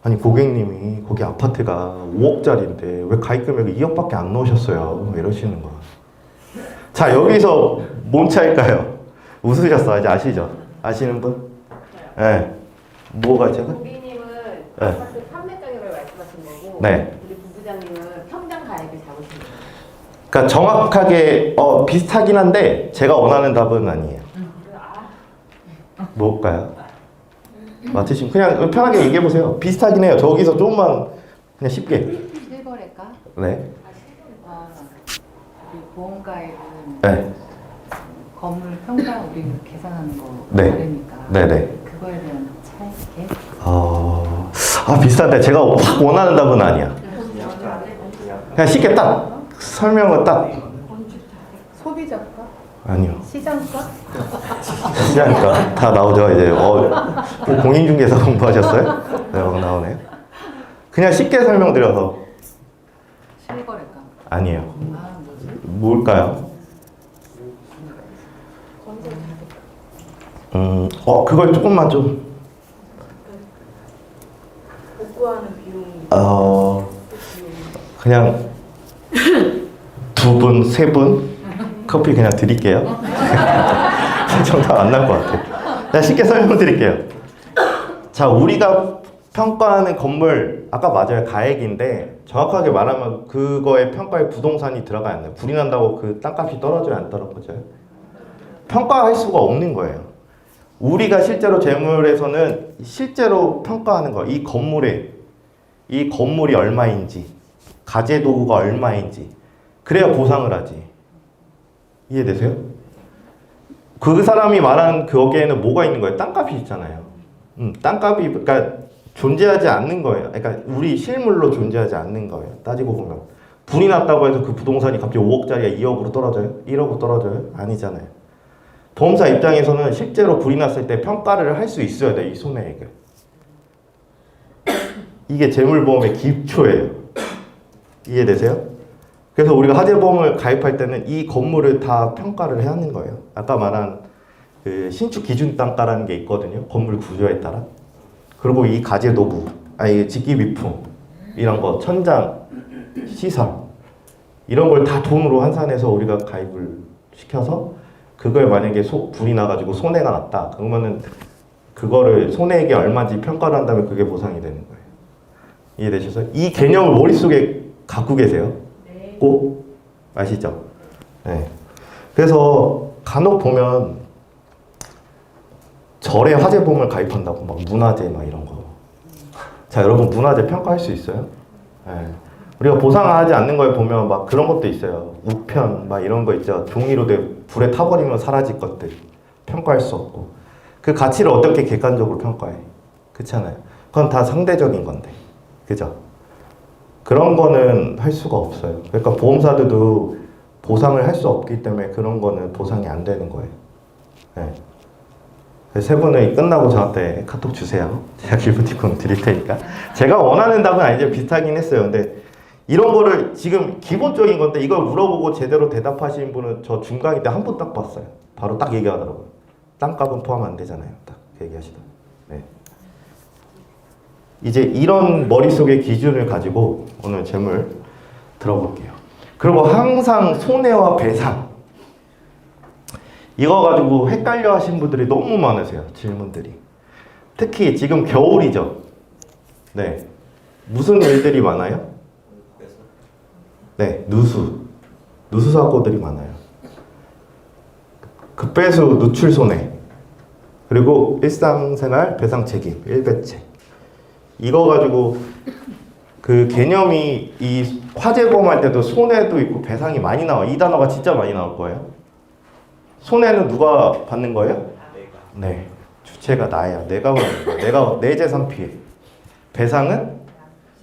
아니 고객님이 거기 아파트가 5억짜리인데 왜 가입 금액이 2억밖에 안 넣으셨어요? 이러시는 거예요. 자, 여기서 뭔 차일까요? 웃으셨어. 이제 아시죠? 아시는 분? 네. 뭐가 제가? 고객님은 아파트 판매 가격을 말씀하신 거고, 네. 우리 부부장님은 평당 가액을 잡으신 거예요. 그러니까 정확하게 비슷하긴 한데 제가 원하는 답은 아니에요. 뭘까요? 맞으시면 그냥 편하게 얘기해 보세요. 비슷하긴 해요. 저기서 조금만 그냥 쉽게. 실거래가? 네. 우리 보험가액은 네. 건물 평당 우리 계산하는 거 네. 다르니까. 네네. 그거에 대한 차이게? 비슷한데 제가 확 원하는 답은 아니야. 그냥 쉽게 딱 설명을 딱. 소비자가? 아니요. 시장가? 시장가 다 나오죠 이제. 공인중개사 공부하셨어요? 네, 나오네요. 그냥 쉽게 설명드려서. 실거래가? 아니에요. 뭐지? 뭘까요? 그걸 조금만 좀. 복구하는 비용. 그냥 두 분, 세 분 커피 그냥 드릴게요. 정답 안 날 것 같아요. 제가 쉽게 설명드릴게요. 자, 우리가 평가하는 건물 아까 맞아요. 가액인데 정확하게 말하면 그거에 평가에 부동산이 들어가야 안 돼요. 불이 난다고 그 땅값이 떨어져요, 안 떨어져요? 평가할 수가 없는 거예요. 우리가 실제로 재물에서는 실제로 평가하는 거, 이 건물이 얼마인지, 가재 도구가 얼마인지, 그래야 보상을 하지. 이해되세요? 그 사람이 말한 거기에는 뭐가 있는 거예요? 땅값이 있잖아요. 땅값이 그러니까 존재하지 않는 거예요. 그러니까 우리 실물로 존재하지 않는 거예요. 따지고 보면 불이 났다고 해서 그 부동산이 갑자기 5억짜리가 2억으로 떨어져요? 1억으로 떨어져요? 아니잖아요. 보험사 입장에서는 실제로 불이 났을 때 평가를 할 수 있어야 돼요. 이 손해액을. 이게 재물보험의 기초예요. 이해되세요? 그래서 우리가 화재보험을 가입할 때는 이 건물을 다 평가를 해야 하는 거예요. 아까 말한 그 신축 기준 단가라는 게 있거든요. 건물 구조에 따라. 그리고 이 가재 도구, 직기 비품 이런 거, 천장, 시설 이런 걸 다 돈으로 환산해서 우리가 가입을 시켜서 그걸 만약에 불이 나가지고 손해가 났다. 그러면은 그거를 손해액이 얼마인지 평가를 한다면 그게 보상이 되는 거예요. 이해되셔서 이 개념을 머릿속에 갖고 계세요? 네. 꼭 아시죠? 네. 그래서 간혹 보면 절에 화재보험을 가입한다고 막 문화재 막 이런 거. 자, 여러분 문화재 평가할 수 있어요? 네. 우리가 보상하지 않는 거에 보면 막 그런 것도 있어요. 우편 막 이런 거 있죠. 종이로 불에 타버리면 사라질 것들 평가할 수 없고 그 가치를 어떻게 객관적으로 평가해? 그렇잖아요. 그건 다 상대적인 건데, 그죠? 그런 거는 할 수가 없어요. 그러니까 보험사들도 보상을 할 수 없기 때문에 그런 거는 보상이 안 되는 거예요. 네. 세 분은 끝나고 저한테 카톡 주세요. 제가 기프티콘 드릴 테니까. 제가 원하는 답은 아니죠. 비슷하긴 했어요. 근데 이런 거를 지금 기본적인 건데 이걸 물어보고 제대로 대답하신 분은 저 중강의 때 한 분 딱 봤어요. 바로 딱 얘기하더라고요. 땅값은 포함 안 되잖아요. 딱 얘기하시더라고요. 네. 이제 이런 머릿속의 기준을 가지고 오늘 재물 들어볼게요. 그리고 항상 손해와 배상 이거 가지고 헷갈려 하신 분들이 너무 많으세요. 질문들이. 특히 지금 겨울이죠. 네. 무슨 일들이 많아요? 네, 누수 사고들이 많아요. 급배수 누출 손해, 그리고 일상생활 배상 책임, 일배책. 이거 가지고 그 개념이 이 화재보험 할 때도 손해도 있고 배상이 많이 나와. 이 단어가 진짜 많이 나올 거예요. 손해는 누가 받는 거예요? 네, 주체가 나야. 내가 받는 거야. 내가 내 재산 피해. 배상은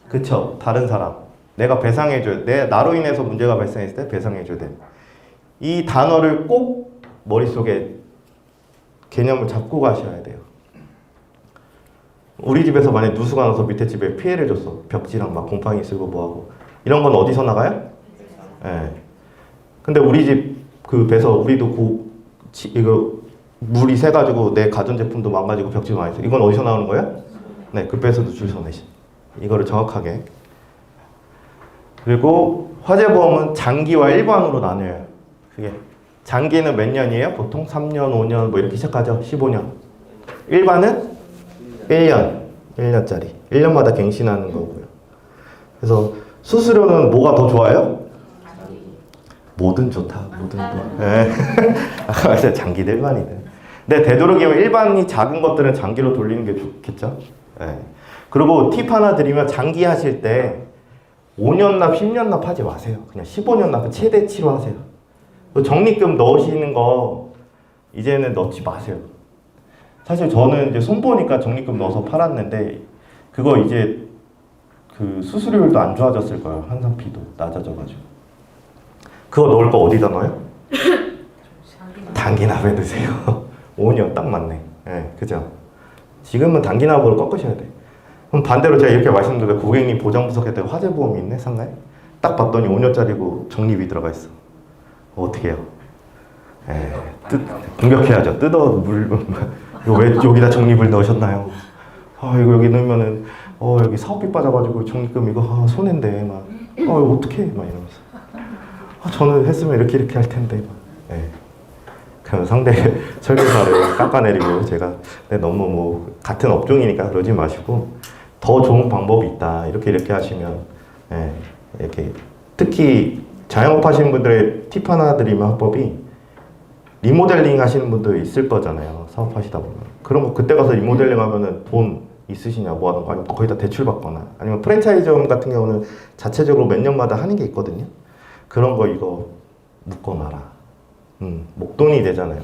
그쵸, 다른 사람. 내가 배상해줘야, 나로 인해서 문제가 발생했을 때 배상해줘야 돼. 이 단어를 꼭 머릿속에 개념을 잡고 가셔야 돼요. 우리 집에서 만약 누수가 나서 밑에 집에 피해를 줬어. 벽지랑 막 곰팡이 쓰고 뭐하고. 이런 건 어디서 나가요? 예. 네. 근데 우리 집 그 배서 우리도 이거 물이 새가지고 내 가전제품도 망가지고 벽지도 많이 써. 이건 어디서 나오는 거예요? 네, 급배수 누출 손해. 이거를 정확하게. 그리고 화재보험은 장기와 일반으로 나뉘어요. 그게 장기는 몇 년이에요? 보통 3년, 5년 뭐 이렇게 시작하죠. 15년. 일반은 1년, 1년짜리. 1년마다 갱신하는 거고요. 그래서 수수료는 뭐가 더 좋아요? 뭐든 좋다. 뭐든 좋아. 네. 아까 말했잖아요. 장기든 일반이든. 근데 되도록이면 일반이 작은 것들은 장기로 돌리는 게 좋겠죠. 네. 그리고 팁 하나 드리면 장기 하실 때 5년 납, 10년 납 하지 마세요. 그냥 15년 납 최대치로 하세요. 적립금 넣으시는 거 이제는 넣지 마세요. 사실 저는 이제 손보니까 적립금 넣어서 팔았는데 그거 이제 그 수수료율도 안 좋아졌을 거예요. 환산비도 낮아져가지고. 그거 넣을 거 어디다 넣어요? 단기납에 넣으세요. 5년 딱 맞네. 네, 그죠? 지금은 단기납으로 꺾으셔야 돼. 그럼 반대로 제가 이렇게 말씀드려도 고객님 보장부석에 때 화재보험이 있네 상가에? 딱 봤더니 5년짜리고 적립이 들어가 있어. 어떻게 해요? 공격해야죠. 뜯어 이거 왜 여기다 적립을 넣으셨나요? 이거 여기 넣으면은 여기 사업비 빠져가지고 적립금 이거 손해인데 막 이거 어떻게 해? 막 이러면서 저는 했으면 이렇게 할 텐데 막. 네. 그럼 상대 설계사를 깎아내리고 제가 너무 뭐 같은 업종이니까 그러지 마시고 더 좋은 방법이 있다 이렇게 하시면 이렇게 특히 자영업 하시는 분들의 팁 하나 드리면 화법이 리모델링 하시는 분들 있을 거잖아요. 사업하시다 보면 그런 거 그때 가서 리모델링 하면은 돈 있으시냐 뭐 하는 거 아니면 거의 다 대출 받거나 아니면 프랜차이즈점 같은 경우는 자체적으로 몇 년마다 하는 게 있거든요. 그런 거 이거 묶어놔라. 목돈이 되잖아요.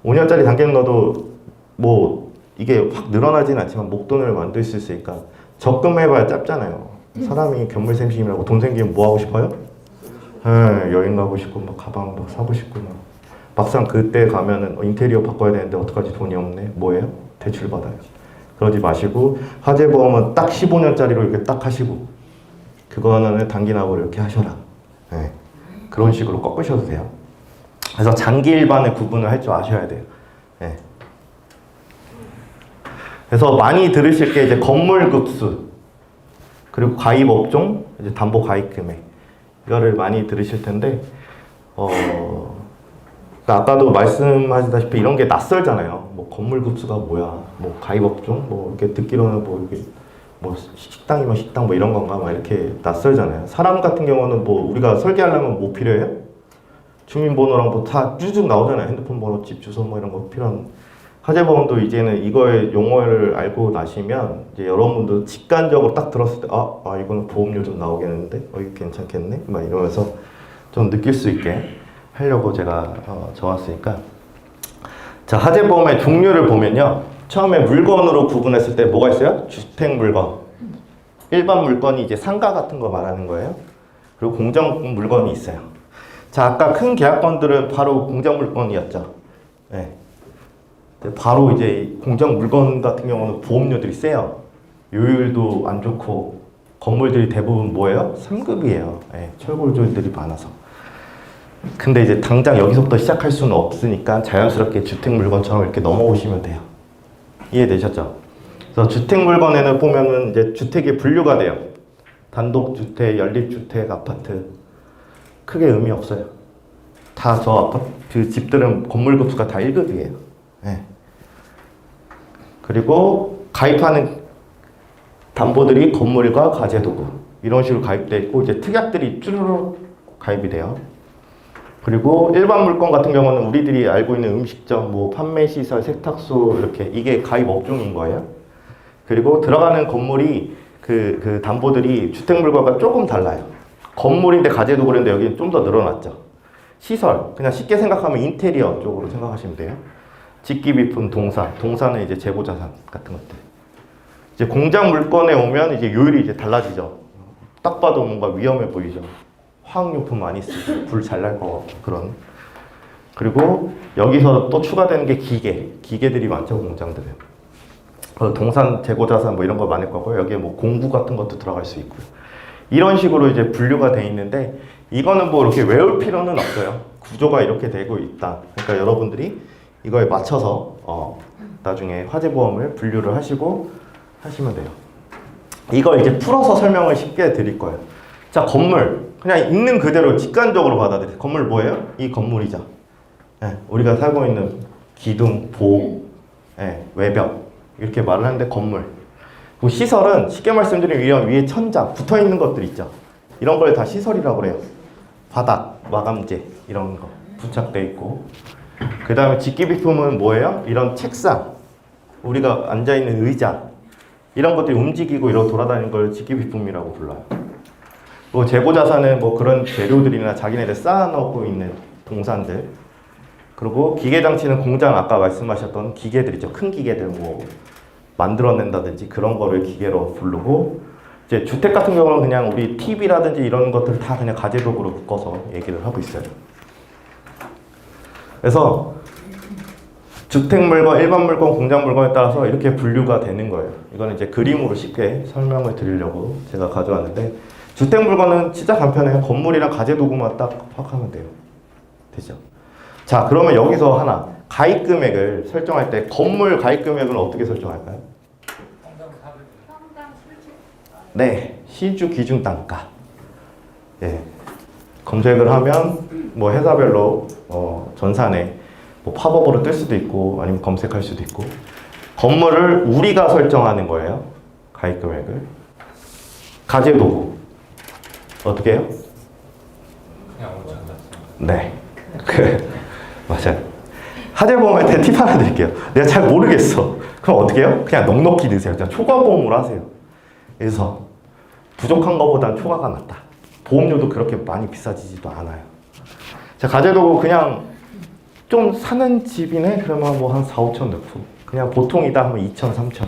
5년짜리 단계는 넣어도 뭐 이게 확 늘어나진 않지만 목돈을 만들 수 있으니까 적금해봐야 짧잖아요. 사람이 견물샘심이라고 돈 생기면 뭐 하고 싶어요? 여행 가고 싶고 막 가방 막 사고 싶고 막상 그때 가면은 인테리어 바꿔야 되는데 어떡하지 돈이 없네. 뭐예요? 대출 받아요. 그러지 마시고 화재보험은 딱 15년짜리로 이렇게 딱 하시고 그거 하나는 단기납으로 이렇게 하셔라. 그런 식으로 꺾으셔도 돼요. 그래서 장기 일반의 구분을 할 줄 아셔야 돼요. 그래서 많이 들으실 게 이제 건물급수 그리고 가입 업종, 이제 담보 가입 금액 이거를 많이 들으실 텐데 그러니까 아까도 말씀하시다시피 이런 게 낯설잖아요. 뭐 건물급수가 뭐야? 뭐 가입 업종? 뭐 이렇게 듣기로는 뭐 이렇게 뭐 식당이면 식당 뭐 이런 건가 막 이렇게 낯설잖아요. 사람 같은 경우는 뭐 우리가 설계하려면 뭐 필요해요? 주민번호랑 뭐 다 쭉 나오잖아요. 핸드폰 번호, 집 주소 뭐 이런 거 필요한. 화재보험도 이제는 이거의 용어를 알고 나시면 이제 여러분도 직관적으로 딱 들었을 때 이거는 보험료 좀 나오겠는데 이거 괜찮겠네 막 이러면서 좀 느낄 수 있게 하려고 제가 적었으니까. 자, 화재보험의 종류를 보면요, 처음에 물건으로 구분했을 때 뭐가 있어요? 주택 물건, 일반 물건이 이제 상가 같은 거 말하는 거예요. 그리고 공정 물건이 있어요. 자, 아까 큰 계약건들은 바로 공정 물건이었죠. 바로 이제 공정 물건 같은 경우는 보험료들이 세요. 요율도 안 좋고 건물들이 대부분 뭐예요? 3급이에요. 철골조들이 많아서. 근데 이제 당장 여기서부터 시작할 수는 없으니까 자연스럽게 주택 물건처럼 이렇게 넘어오시면 돼요. 이해되셨죠? 그래서 주택 물건에는 보면은 이제 주택이 분류가 돼요. 단독주택, 연립주택, 아파트. 크게 의미 없어요. 다 저 아파트 집들은 건물 급수가 다 1급이에요. 그리고 가입하는 담보들이 건물과 가재도구 이런 식으로 가입되어 있고 이제 특약들이 쭈루룩 가입이 돼요. 그리고 일반 물건 같은 경우는 우리들이 알고 있는 음식점, 뭐 판매시설, 세탁소 이렇게 이게 가입 업종인 거예요. 그리고 들어가는 건물이 그 담보들이 주택 물건과 조금 달라요. 건물인데 가재도구인데 여기는 좀 더 늘어났죠. 시설, 그냥 쉽게 생각하면 인테리어 쪽으로 생각하시면 돼요. 직기비품, 동사는 이제 재고자산 같은 것들. 이제 공장 물건에 오면 이제 요율이 이제 달라지죠. 딱 봐도 뭔가 위험해 보이죠. 화학용품 많이 쓰고 불 잘 날 것 같고 그런. 그리고 여기서 또 추가되는 게 기계들이 많죠, 공장들은. 동산, 재고자산 뭐 이런 거 많을 거고요. 여기에 뭐 공구 같은 것도 들어갈 수 있고요. 이런 식으로 이제 분류가 돼 있는데 이거는 뭐 이렇게 외울 필요는 없어요. 구조가 이렇게 되고 있다. 그러니까 여러분들이 이거에 맞춰서 나중에 화재보험을 분류를 하시고 하시면 돼요. 이걸 이제 풀어서 설명을 쉽게 드릴 거예요. 자, 건물 그냥 있는 그대로 직관적으로 받아들여요. 건물 뭐예요? 이 건물이죠. 우리가 살고 있는 기둥, 보, 외벽 이렇게 말을 하는데 건물. 그리고 시설은 쉽게 말씀드리면 이런 위에 천장 붙어있는 것들 있죠. 이런 걸 다 시설이라고 그래요. 바닥, 마감재 이런 거 부착되어 있고 그 다음에 직기비품은 뭐예요? 이런 책상, 우리가 앉아있는 의자 이런 것들이 움직이고 이러고 돌아다니는 걸 직기비품이라고 불러요. 뭐 재고자산은 뭐 그런 재료들이나 자기네들 쌓아놓고 있는 동산들. 그리고 기계장치는 공장 아까 말씀하셨던 기계들 있죠. 큰 기계들 뭐 만들어낸다든지 그런 거를 기계로 부르고 이제 주택 같은 경우는 그냥 우리 TV라든지 이런 것들 다 그냥 가재도구로 묶어서 얘기를 하고 있어요. 그래서 주택 물건, 일반 물건, 공장 물건에 따라서 이렇게 분류가 되는 거예요. 이거는 이제 그림으로 쉽게 설명을 드리려고 제가 가져왔는데 주택 물건은 진짜 간편해요. 건물이랑 가재도구만 딱 파악하면 돼요. 되죠? 자, 그러면 여기서 하나 가입 금액을 설정할 때 건물 가입 금액은 어떻게 설정할까요? 네, 시주 기준 단가. 예. 검색을 하면 뭐 회사별로 전산에 뭐 팝업으로 뜰 수도 있고 아니면 검색할 수도 있고 건물을 우리가 설정하는 거예요. 가입 금액을. 가제도구 어떻게 해요? 그냥 5천 샀어요. 네. 맞아요. 하재보험한테 팁 하나 드릴게요. 내가 잘 모르겠어. 그럼 어떻게 해요? 그냥 넉넉히 넣으세요. 그냥 초과보험으로 하세요. 그래서 부족한 것보단 초과가 낫다. 보험료도 그렇게 많이 비싸지지도 않아요. 자, 가제도구 그냥 좀 사는 집이네? 그러면 뭐 한 4, 5천 넣고 그냥 보통이다 하면 2천, 3천.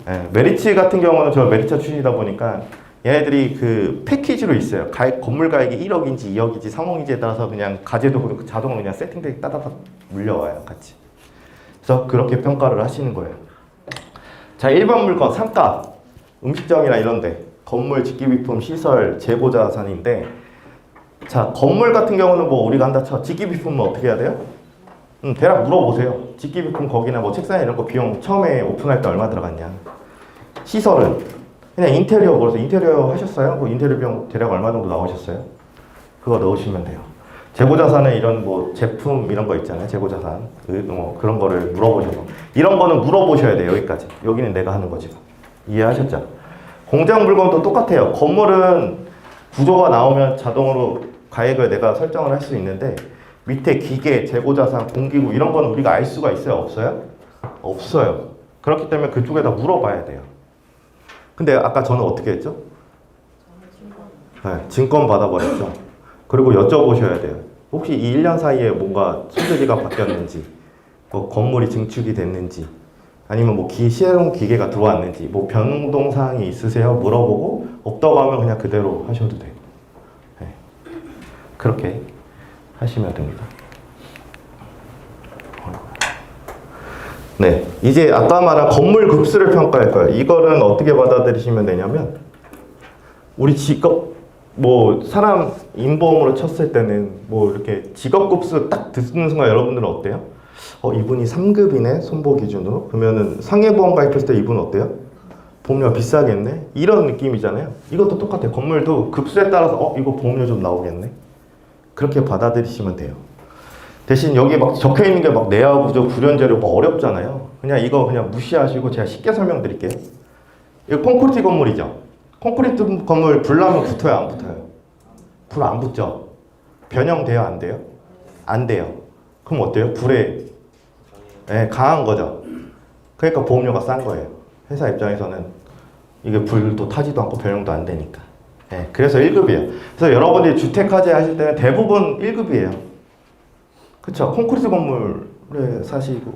예, 메리츠 같은 경우는 저 메리츠 출신이다 보니까 얘네들이 그 패키지로 있어요. 건물 가액이 1억인지 2억인지 3억인지에 따라서 그냥 가제도구 자동으로 그냥 세팅되게 따다닥 물려와요, 같이. 그래서 그렇게 평가를 하시는 거예요. 자, 일반 물건, 상가, 음식점이나 이런데 건물, 직기비품, 시설, 재고자산인데 자, 건물 같은 경우는 뭐 우리가 한다 쳐. 직기비품은 어떻게 해야 돼요? 대략 물어보세요. 직기비품 거기나 뭐 책상 이런 거 비용 처음에 오픈할 때 얼마 들어갔냐. 시설은 그냥 인테리어 그래서 인테리어 하셨어요? 뭐 인테리어 비용 대략 얼마 정도 나오셨어요? 그거 넣으시면 돼요. 재고자산은 이런 뭐 제품 이런 거 있잖아요. 재고자산 뭐 그런 거를 물어보셔서 이런 거는 물어보셔야 돼요. 여기까지. 여기는 내가 하는 거지. 이해하셨죠? 공장 물건도 똑같아요. 건물은 구조가 나오면 자동으로 가액을 내가 설정을 할 수 있는데 밑에 기계, 재고자산, 공기구 이런 거는 우리가 알 수가 있어요? 없어요? 없어요. 그렇기 때문에 그쪽에다 물어봐야 돼요. 근데 아까 저는 어떻게 했죠? 네, 증권 받아버렸죠. 그리고 여쭤보셔야 돼요. 혹시 이 1년 사이에 뭔가 소재지가 바뀌었는지, 뭐 건물이 증축이 됐는지, 아니면 뭐 새로운 기계가 들어왔는지, 뭐 변동 사항이 있으세요? 물어보고 없다고 하면 그냥 그대로 하셔도 돼요. 네. 그렇게 하시면 됩니다. 네, 이제 아까 말한 건물 급수를 평가할 거예요. 이거는 어떻게 받아들이시면 되냐면 우리 직업 뭐 사람 인보험으로 쳤을 때는 뭐 이렇게 직업 급수 딱 듣는 순간 여러분들은 어때요? 이분이 3급이네 손보 기준으로. 그러면은 상해보험 가입했을 때 이분 어때요? 보험료가 비싸겠네? 이런 느낌이잖아요. 이것도 똑같아요. 건물도 급수에 따라서 이거 보험료 좀 나오겠네? 그렇게 받아들이시면 돼요. 대신 여기 막 적혀 있는 게 막 내화 구조, 불연재료 뭐 어렵잖아요. 그냥 이거 그냥 무시하시고 제가 쉽게 설명드릴게요. 이거 콘크리트 건물이죠. 콘크리트 건물 불 나면 붙어요, 안 붙어요? 불 안 붙죠. 변형돼요, 안 돼요? 안 돼요. 그럼 어때요? 불에 강한 거죠. 그러니까 보험료가 싼 거예요. 회사 입장에서는 이게 불도 타지도 않고 변형도 안 되니까. 그래서 1급이에요. 그래서 여러분들이 주택화재 하실 때는 대부분 1급이에요. 그쵸? 콘크리트 건물에 사시고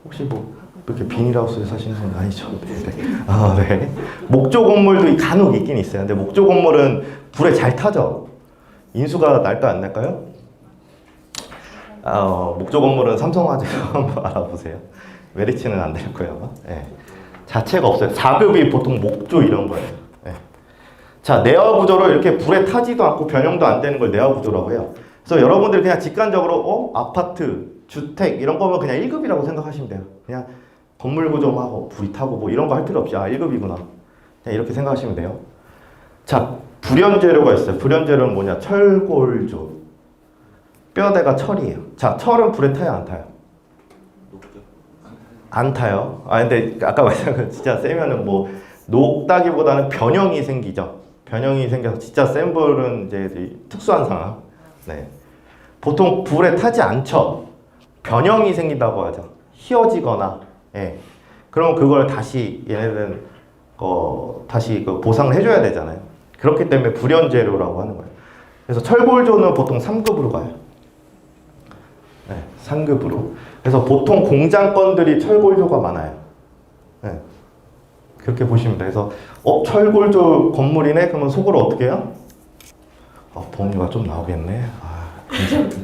혹시 뭐 이렇게 비닐하우스에 사시는 건 아니죠? 네. 네. 목조 건물도 간혹 있긴 있어요. 근데 목조 건물은 불에 잘 타죠? 인수가 날까 안 날까요? 목조 건물은 삼성화재로 한번 알아보세요. 메리츠는 안 될 거예요, 아마. 네. 자체가 없어요. 4급이 보통 목조 이런 거예요. 네. 자, 내화 구조로 이렇게 불에 타지도 않고 변형도 안 되는 걸 내화 구조라고 해요. 그래서 여러분들이 그냥 직관적으로 아파트, 주택 이런 거면 그냥 1급이라고 생각하시면 돼요. 그냥 건물 구조하고 불이 타고 뭐 이런 거 할 필요 없이 1급이구나. 그냥 이렇게 생각하시면 돼요. 자, 불연재료가 있어요. 불연재료는 뭐냐? 철골조. 뼈대가 철이에요. 자, 철은 불에 타요, 안 타요? 안 타요. 근데 아까 말씀한 거 진짜 세면은 뭐 녹다기보다는 변형이 생기죠. 변형이 생겨서 진짜 센 불은 이제 특수한 상황. 네. 보통 불에 타지 않죠. 변형이 생긴다고 하죠. 휘어지거나. 그러면 그걸 다시 얘네들은 다시 보상을 해줘야 되잖아요. 그렇기 때문에 불연재료라고 하는 거예요. 그래서 철골조는 보통 3급으로 가요. 3급으로. 그래서 보통 공장건들이 철골조가 많아요. 그렇게 보시면 돼요. 그래서 철골조 건물이네? 그러면 속으로 어떻게 해요? 보험료가 좀 나오겠네.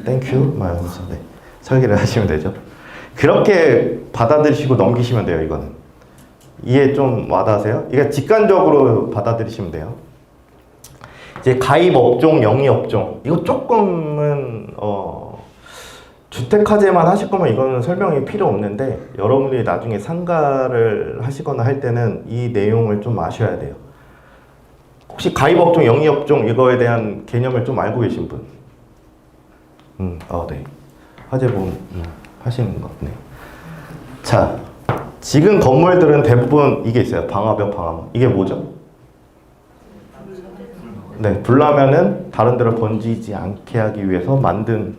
땡큐. 말하면서 설계를 하시면 되죠. 그렇게 받아들이시고 넘기시면 돼요. 이거는 이해 좀 와닿으세요? 이게 직관적으로 받아들이시면 돼요. 이제 가입 업종, 영위 업종 이거 조금은 주택화재만 하실 거면 이거는 설명이 필요 없는데 여러분들이 나중에 상가를 하시거나 할 때는 이 내용을 좀 아셔야 돼요. 혹시 가입업종, 영위업종 이거에 대한 개념을 좀 알고 계신 분? 네. 화재보험 하시는 것 같네. 자, 지금 건물들은 대부분 이게 있어요. 방화벽, 방화문. 이게 뭐죠? 네, 불나면은 다른 데로 번지지 않게 하기 위해서 만든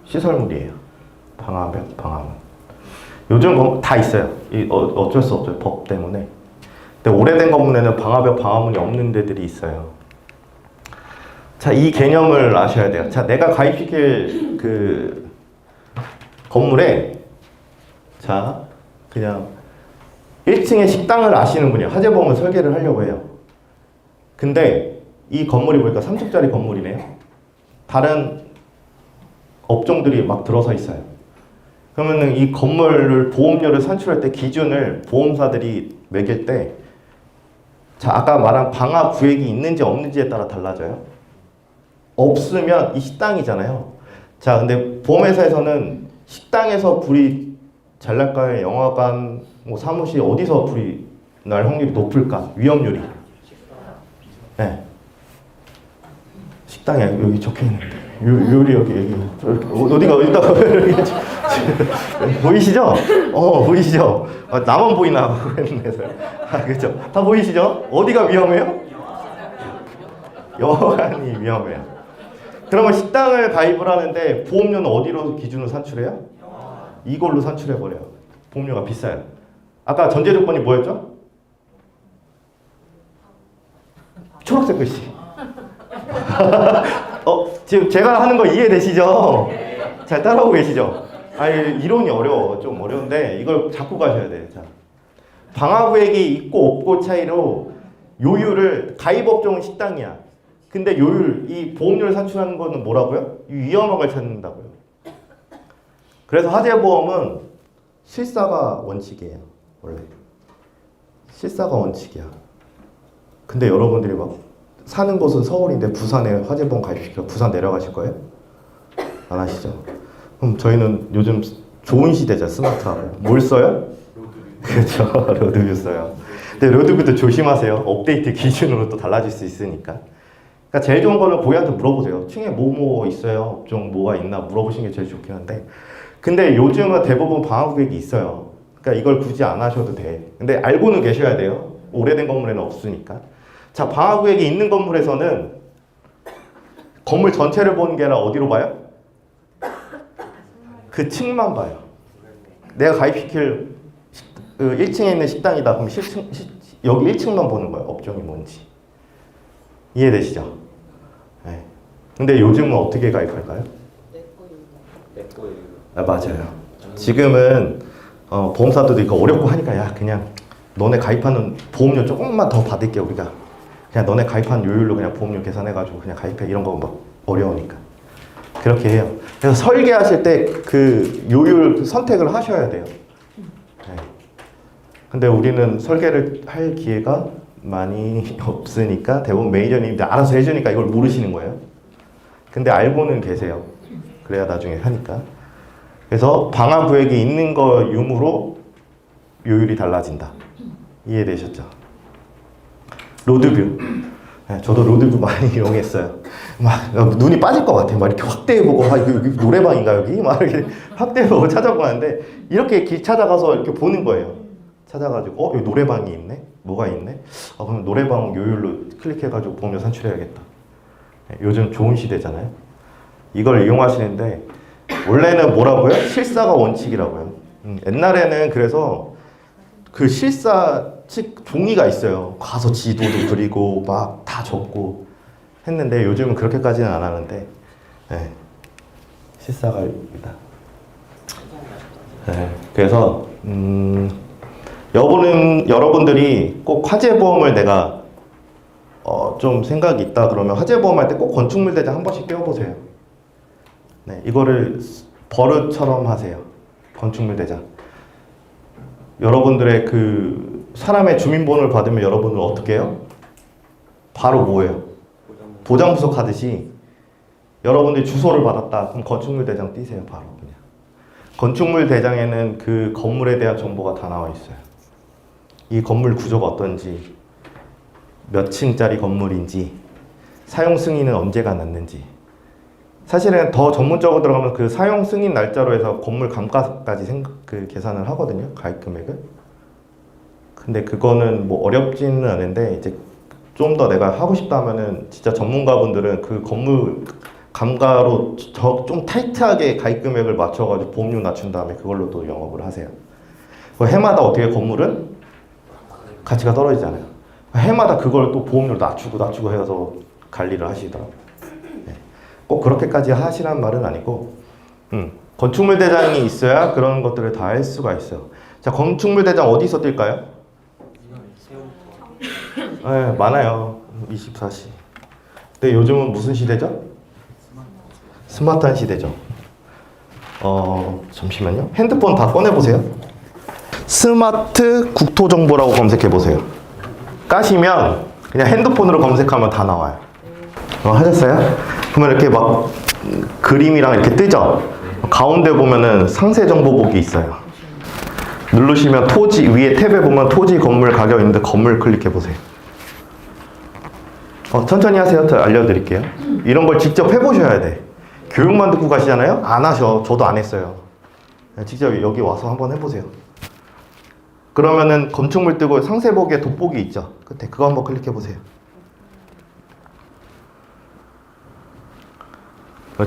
시설물이에요. 방화벽, 방화문. 요즘 다 있어요. 어쩔 수 없어요. 법 때문에. 근데 오래된 건물에는 방화벽, 방화문이 없는 데들이 있어요. 자, 이 개념을 아셔야 돼요. 자, 내가 가입시킬 그 건물에 자, 그냥 1층에 식당을 아시는 분이에요. 화재보험을 설계를 하려고 해요. 근데 이 건물이 보니까 3층짜리 건물이네요. 다른 업종들이 막 들어서 있어요. 그러면은 이 건물을 보험료를 산출할 때 기준을 보험사들이 매길 때 자, 아까 말한 방화 구획이 있는지 없는지에 따라 달라져요. 없으면 이 식당이잖아요. 자, 근데 보험회사에서는 식당에서 불이 잘 날까요? 영화관, 뭐 사무실 어디서 불이 날 확률이 높을까? 위험률이. 네. 식당에 여기 적혀 있는데 요리 여기 어디가 보이시죠? 보이시죠? 나만 보이나 그랬네. 그렇죠? 다 보이시죠? 어디가 위험해요? 영화관이 위험해요. 그러면 식당을 가입을 하는데 보험료는 어디로 기준으로 산출해요? 이걸로 산출해버려요. 보험료가 비싸요. 아까 전제 조건이 뭐였죠? 초록색 글씨. 지금 제가 하는 거 이해되시죠? 잘 따라오고 계시죠? 이론이 어려워. 좀 어려운데 이걸 잡고 가셔야 돼요. 자, 방화구획이 있고 없고 차이로 요율을 가입업종은 식당이야. 근데 요율, 이 보험료를 산출하는 거는 뭐라고요? 위험한 걸 찾는다고요. 그래서 화재보험은 실사가 원칙이에요. 원래 실사가 원칙이야. 근데 여러분들이 막 사는 곳은 서울인데 부산에 화재보험 가입시켜 부산 내려가실 거예요? 안 하시죠? 그럼 저희는 요즘 좋은 시대죠. 스마트하고. 뭘 써요? 그렇죠. 로드뷰 써요. 근데 로드뷰도 조심하세요. 업데이트 기준으로 또 달라질 수 있으니까. 그러니까 제일 좋은 거는 고객한테 물어보세요. 층에 뭐 있어요? 업종 뭐가 있나 물어보시는 게 제일 좋긴 한데, 근데 요즘은 대부분 방화구획이 있어요. 그러니까 이걸 굳이 안 하셔도 돼. 근데 알고는 계셔야 돼요. 오래된 건물에는 없으니까. 자, 방화구획이 있는 건물에서는 건물 전체를 보는 게 아니라 어디로 봐요? 그 층만 봐요. 내가 가입시킬 1층에 있는 식당이다. 그럼 여기 1층만 보는 거예요. 업종이 뭔지. 이해되시죠? 네. 근데 요즘은 어떻게 가입할까요? 내 거예요. 맞아요. 지금은 보험사들도 이거 어렵고 하니까 야 그냥 너네 가입하는 보험료 조금만 더 받을게 우리가. 그냥 너네 가입한 요율로 그냥 보험료 계산해가지고 그냥 가입해. 이런 거 막 어려우니까. 그렇게 해요. 그래서 설계하실 때 그 요율 선택을 하셔야 돼요. 네. 근데 우리는 설계를 할 기회가 많이 없으니까 대부분 매니저님들 알아서 해주니까 이걸 모르시는 거예요. 근데 알고는 계세요. 그래야 나중에 하니까. 그래서 방화구획이 있는 거 유무로 요율이 달라진다. 이해되셨죠? 로드뷰. 네, 저도 로드뷰 많이 이용했어요. 막 눈이 빠질 것 같아요. 막 이렇게 확대해보고 여기 노래방인가 여기? 막 이렇게 확대해보고 찾아보는데 이렇게 길 찾아가서 이렇게 보는 거예요. 찾아가지고 여기 노래방이 있네? 뭐가 있네? 그럼 노래방 요율로 클릭해가지고 보험료 산출해야겠다. 네, 요즘 좋은 시대잖아요. 이걸 이용하시는데 원래는 뭐라고요? 실사가 원칙이라고요. 옛날에는 그래서 그 실사 즉 종이가 있어요. 가서 지도도 그리고 막 다 적고 했는데 요즘은 그렇게까지는 안 하는데 네. 실사가 있다. 네. 그래서 여러분들이 꼭 화재보험을 내가 좀 생각이 있다 그러면 화재보험 할 때 꼭 건축물 대장 한 번씩 껴보세요. 네, 이거를 버릇처럼 하세요. 건축물 대장. 여러분들의 그 사람의 주민번호를 받으면 여러분은 어떻게 해요? 바로 뭐예요? 보장부석 하듯이 여러분들이 주소를 받았다. 그럼 건축물 대장 띄세요. 바로 그냥. 건축물 대장에는 그 건물에 대한 정보가 다 나와 있어요. 이 건물 구조가 어떤지, 몇 층짜리 건물인지, 사용 승인은 언제가 났는지. 사실은 더 전문적으로 들어가면 그 사용 승인 날짜로 해서 건물 감가까지 계산을 하거든요. 가입 금액을. 근데 그거는 뭐 어렵지는 않은데 이제 좀 더 내가 하고 싶다 하면은 진짜 전문가분들은 그 건물 감가로 좀 타이트하게 가입 금액을 맞춰가지고 보험료 낮춘 다음에 그걸로 또 영업을 하세요. 해마다 어떻게 건물은 가치가 떨어지잖아요. 해마다 그걸 또 보험료를 낮추고 해서 관리를 하시더라고요. 네. 꼭 그렇게까지 하시란 말은 아니고, 건축물 대장이 있어야 그런 것들을 다 할 수가 있어요. 자, 건축물 대장 어디서 뛸까요? 네, 많아요. 24시. 근데 요즘은 무슨 시대죠? 스마트한 시대죠. 잠시만요. 핸드폰 다 꺼내보세요. 스마트 국토정보라고 검색해보세요. 까시면 그냥 핸드폰으로 검색하면 다 나와요. 하셨어요? 그러면 이렇게 막 그림이랑 이렇게 뜨죠? 가운데 보면은 상세 정보 보기 있어요. 누르시면 토지, 위에 탭에 보면 토지 건물 가격 있는데 건물 클릭해보세요. 천천히 하세요. 더 알려드릴게요. 이런 걸 직접 해보셔야 돼. 교육만 듣고 가시잖아요? 안 하셔. 저도 안 했어요. 직접 여기 와서 한번 해보세요. 그러면은 건축물 뜨고 상세 보기에 돋보기 있죠? 끝에 그거 한번 클릭해보세요.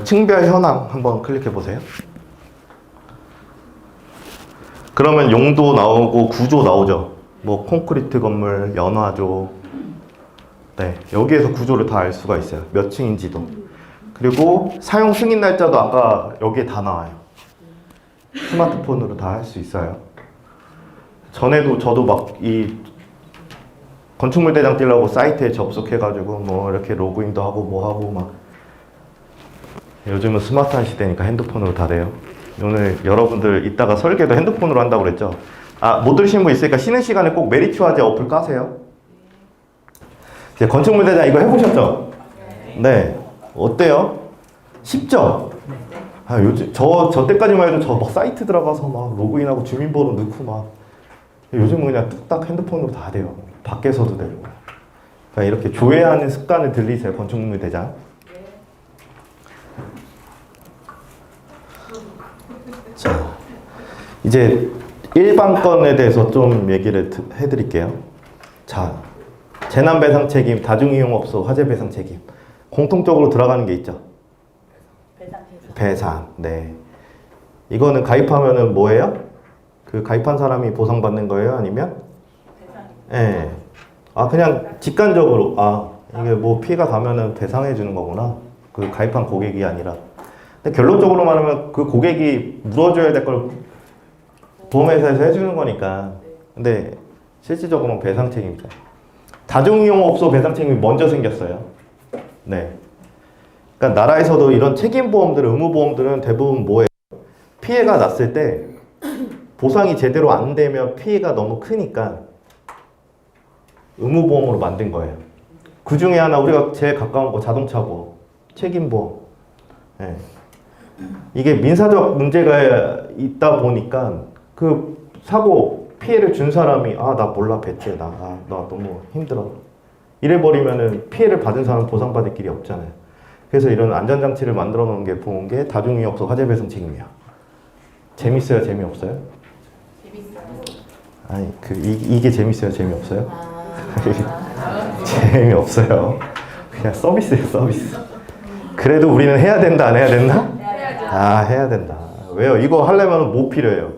층별 현황 한번 클릭해보세요. 그러면 용도 나오고 구조 나오죠? 뭐 콘크리트 건물, 연화조. 네, 여기에서 구조를 다 알 수가 있어요. 몇 층인지도. 그리고 사용 승인 날짜도 아까 여기에 다 나와요. 스마트폰으로 다 할 수 있어요. 전에도 저도 막 이 건축물 대장 뛰려고 사이트에 접속해가지고 뭐 이렇게 로그인도 하고 뭐 하고 막. 요즘은 스마트한 시대니까 핸드폰으로 다 돼요. 오늘 여러분들 이따가 설계도 핸드폰으로 한다고 그랬죠? 못 들으시는 분 있으니까 쉬는 시간에 꼭 메리츠 화재 어플 까세요. 이제 건축물 대장 이거 해보셨죠? 네. 어때요? 쉽죠? 요즘 저 때까지만 해도 저 막 사이트 들어가서 막 로그인하고 주민번호 넣고 막. 요즘은 그냥 뚝딱 핸드폰으로 다 돼요. 밖에서도 되고. 그러니까 이렇게 조회하는 습관을 들리세요, 건축물 대장. 자, 이제 일반 건에 대해서 좀 얘기를 해드릴게요. 자, 재난 배상 책임, 다중이용업소 화재 배상 책임. 공통적으로 들어가는 게 있죠. 배상. 네. 이거는 가입하면은 뭐예요? 그 가입한 사람이 보상받는 거예요? 아니면? 예. 그냥 직관적으로 이게 뭐 피해가 가면은 배상해 주는 거구나. 그 가입한 고객이 아니라. 근데 결론적으로 말하면 그 고객이 물어줘야 될 걸 보험회사에서 해주는 거니까. 근데 실질적으로는 배상 책임이죠. 다중이용업소 배상 책임이 먼저 생겼어요. 네. 그러니까 나라에서도 이런 책임보험들, 의무보험들은 대부분 뭐예요? 피해가 났을 때 보상이 제대로 안 되면 피해가 너무 크니까 의무보험으로 만든 거예요. 그 중에 하나 우리가 제일 가까운 거 자동차보험, 책임보험. 네. 이게 민사적 문제가 있다 보니까 그 사고 피해를 준 사람이 나 몰라 배째 나 너무 힘들어 이래버리면은 피해를 받은 사람은 보상받을 길이 없잖아요. 그래서 이런 안전장치를 만들어 놓은 게 좋은 게 다중이용업소 화재배상 책임이야. 재밌어요? 재미없어요? 재밌어요. 이게 재밌어요? 재미없어요? 재미없어요. 그냥 서비스예요, 서비스. 그래도 우리는 해야 된다, 안 해야 된다? 해야 된다. 왜요? 이거 하려면 뭐 필요해요?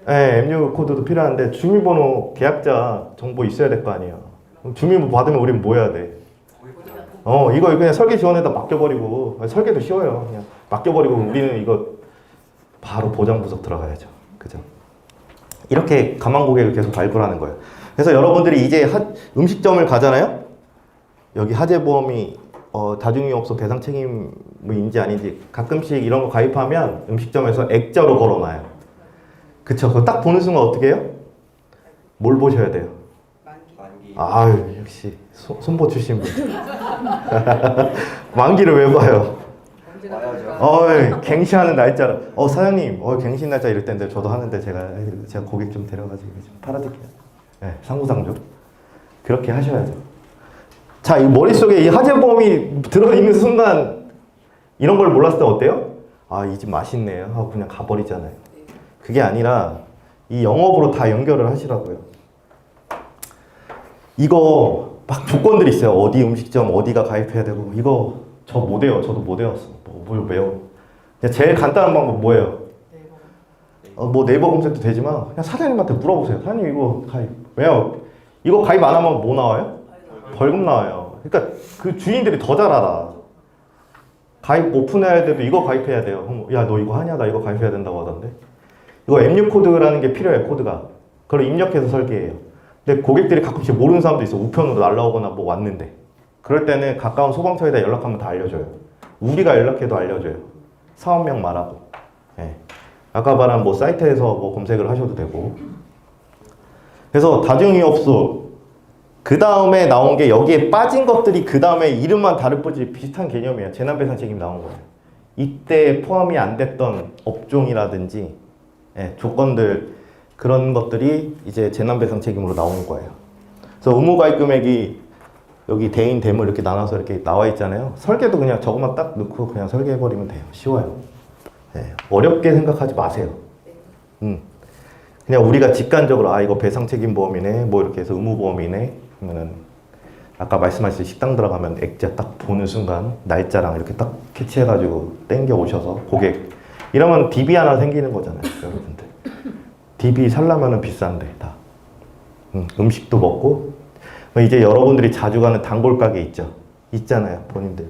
네, M6 코드도 필요한데 주민번호 계약자 정보 있어야 될 거 아니에요. 주민번호 받으면 우리는 뭐 해야 돼? 이거 그냥 설계 지원에다 맡겨버리고, 설계도 쉬워요. 그냥 맡겨버리고 우리는 이거 바로 보장 부서 들어가야죠. 그죠? 이렇게 가망 고객을 계속 발굴하는 거예요. 그래서 여러분들이 이제 음식점을 가잖아요? 여기 화재보험이 다중이용업소 배상 책임인지 아닌지 가끔씩 이런 거 가입하면 음식점에서 액자로 걸어놔요. 그쵸? 그거 딱 보는 순간 어떻게 해요? 뭘 보셔야 돼요? 만기. 역시 손보 출신 분. 만기를 왜 봐요? 갱신하는 날짜를. 사장님, 갱신 날짜 이럴 때인데 저도 하는데 제가 고객 좀 데려가지고 좀 팔아드릴게요. 네, 상부상조. 그렇게 하셔야죠. 자, 이 머릿속에 이 화재보험이 들어있는 순간 이런 걸 몰랐을 때 어때요? 아, 이 집 맛있네요 하고 그냥 가버리잖아요. 그게 아니라 이 영업으로 다 연결을 하시라고요. 이거 막 조건들이 있어요. 어디 음식점 어디가 가입해야 되고 이거 저 못 외워. 저도 못 외웠어. 뭘 외워. 그냥 제일 간단한 방법 뭐예요? 뭐 네이버 검색도 되지만 그냥 사장님한테 물어보세요. 사장님 이거 가입 왜요? 이거 가입 안 하면 뭐 나와요? 벌금 나와요. 그러니까 그 주인들이 더 잘 알아. 가입 오픈해야 돼도 이거 가입해야 돼요. 그럼 야, 너 이거 하냐? 나 이거 가입해야 된다고 하던데. 이거 MU 코드라는 게 필요해요. 코드가. 그걸 입력해서 설계해요. 근데 고객들이 가끔씩 모르는 사람도 있어. 우편으로 날라오거나 뭐 왔는데. 그럴 때는 가까운 소방서에다 연락하면 다 알려줘요. 우리가 연락해도 알려줘요. 사업명 말하고. 예. 아까 말한 뭐 사이트에서 뭐 검색을 하셔도 되고. 그래서 다중이업소 그 다음에 나온 게 여기에 빠진 것들이 그 다음에 이름만 다를 뿐이지 비슷한 개념이에요. 재난배상 책임 나온 거예요. 이때 포함이 안 됐던 업종이라든지 예, 조건들 그런 것들이 이제 재난배상 책임으로 나오는 거예요. 그래서 의무가입 금액이 여기 대인 대물 이렇게 나눠서 이렇게 나와 있잖아요. 설계도 그냥 저것만 딱 넣고 그냥 설계해버리면 돼요. 쉬워요. 예, 어렵게 생각하지 마세요. 그냥 우리가 직관적으로 아 이거 배상책임보험이네 뭐 이렇게 해서 의무보험이네 그러면은 아까 말씀하신 식당 들어가면 액자 딱 보는 순간 날짜랑 이렇게 딱 캐치해가지고 땡겨 오셔서 고객 이러면 DB 하나 생기는 거잖아요. 여러분들 DB 살려면은 비싼데 다 음식도 먹고 이제 여러분들이 자주 가는 단골 가게 있잖아요 본인들.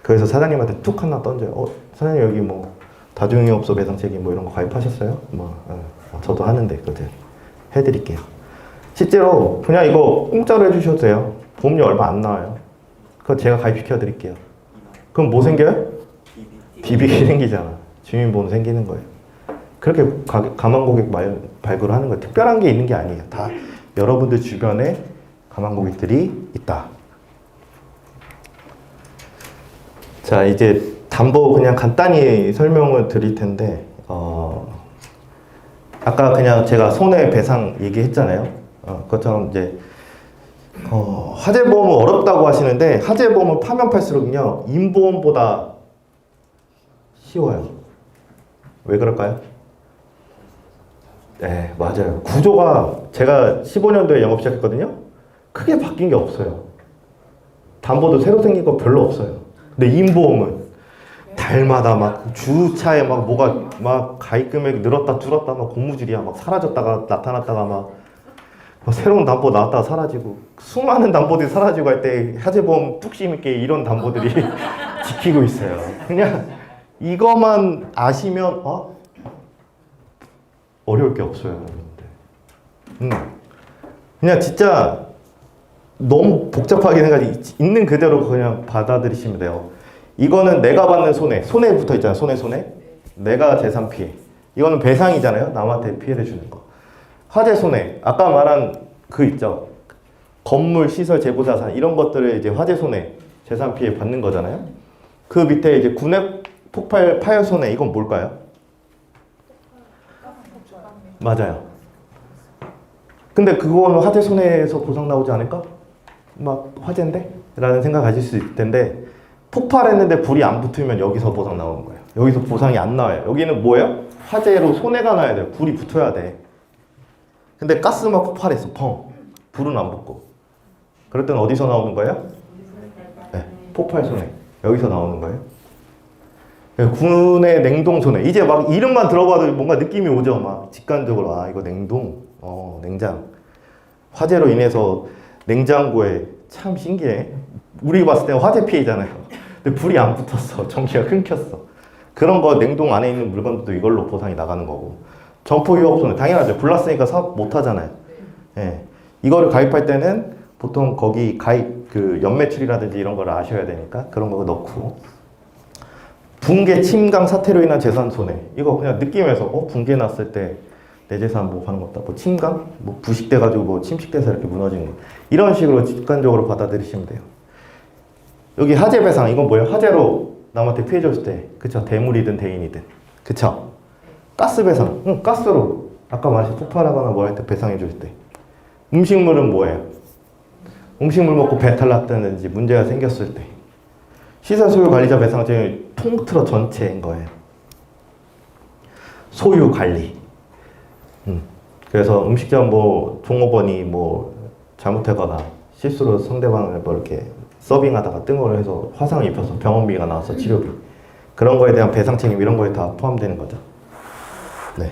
그래서 사장님한테 툭 하나 던져요. 사장님 여기 뭐 다중이업소 배상책임 뭐 이런 거 가입하셨어요? 저도 하는데 그거 해드릴게요. 실제로 그냥 이거 공짜로 해주셔도 돼요. 보험료 얼마 안 나와요. 그거 제가 가입시켜 드릴게요. 그럼 뭐 생겨요? DB 생기잖아. 주민번호 생기는 거예요. 그렇게 가망고객 발굴을 하는 거예요. 특별한 게 있는 게 아니에요. 다 여러분들 주변에 가망고객들이 있다. 자, 이제 담보 그냥 간단히 설명을 드릴 텐데 아까 그냥 제가 손해배상 얘기했잖아요. 그것처럼 이제 화재보험은 어렵다고 하시는데 화재보험은 파면 팔수록요 인보험보다 쉬워요. 왜 그럴까요? 네, 맞아요. 구조가 제가 15년도에 영업 시작했거든요. 크게 바뀐 게 없어요. 담보도 새로 생긴 거 별로 없어요. 근데 인보험은 달마다 막 주차에 막 뭐가 막 가입 금액이 늘었다 줄었다 막 고무줄이야 막 사라졌다가 나타났다가 막 새로운 담보 나왔다가 사라지고 수많은 담보들이 사라지고 할 때 화재보험 뚝심 있게 이런 담보들이 지키고 있어요. 그냥 이거만 아시면 어려울 게 없어요, 여러분들. 그냥 진짜 너무 복잡하게 생각하지 있는 그대로 그냥 받아들이시면 돼요. 이거는 내가 받는 손해 붙어 있잖아요. 손해. 내가 재산 피해. 이거는 배상이잖아요. 남한테 피해를 주는 거. 화재 손해. 아까 말한 그 있죠. 건물, 시설, 재고 자산 이런 것들을 이제 화재 손해, 재산 피해 받는 거잖아요. 그 밑에 이제 군액 폭발 파열 손해 이건 뭘까요? 맞아요. 근데 그거는 화재 손해에서 보상 나오지 않을까? 막 화재인데? 라는 생각 가질 수 있을 텐데 폭발했는데 불이 안 붙으면 여기서 보상 나오는 거예요. 여기서 보상이 안 나와요. 여기는 뭐예요? 화재로 손해가 나야 돼요. 불이 붙어야 돼. 근데 가스만 폭발했어. 펑. 불은 안 붙고. 그럴 땐 어디서 나오는 거예요? 네, 폭발 손해. 여기서 나오는 거예요. 네, 군의 냉동 손해. 이제 막 이름만 들어봐도 뭔가 느낌이 오죠. 막 직관적으로 아 이거 냉동. 냉장. 화재로 인해서 냉장고에 참 신기해. 우리 봤을 때 화재 피해잖아요. 근데 불이 안 붙었어. 전기가 끊겼어. 그런 거 냉동 안에 있는 물건들도 이걸로 보상이 나가는 거고. 점포 위협 손해 당연하죠. 불 났으니까 사업 못 하잖아요. 예. 이거를 가입할 때는 보통 거기 가입 그 연매출이라든지 이런 걸 아셔야 되니까 그런 거 넣고. 붕괴 침강 사태로 인한 재산 손해. 이거 그냥 느낌에서 붕괴 났을 때 내 재산 뭐 하는 것다. 뭐 침강, 뭐 부식돼 가지고 뭐 침식돼서 이렇게 무너지는 거. 이런 식으로 직관적으로 받아들이시면 돼요. 여기 화재 배상 이건 뭐예요? 화재로 남한테 피해 줬을 때, 그쵸? 대물이든 대인이든, 그쵸? 가스 배상, 가스로 아까 말했듯이 폭발하거나 뭐 할 때 배상해 줄 때. 음식물은 뭐예요? 음식물 먹고 배탈 났다든지 문제가 생겼을 때 시설 소유 관리자 배상책임이 통틀어 전체인 거예요. 소유 관리. 그래서 음식점 뭐 종업원이 뭐 잘못하거나 실수로 상대방을 뭐 이렇게 서빙하다가 뜬거를 해서 화상을 입혀서 병원비가 나와서 치료비, 그런 거에 대한 배상 책임 이런 거에 다 포함되는 거죠. 네.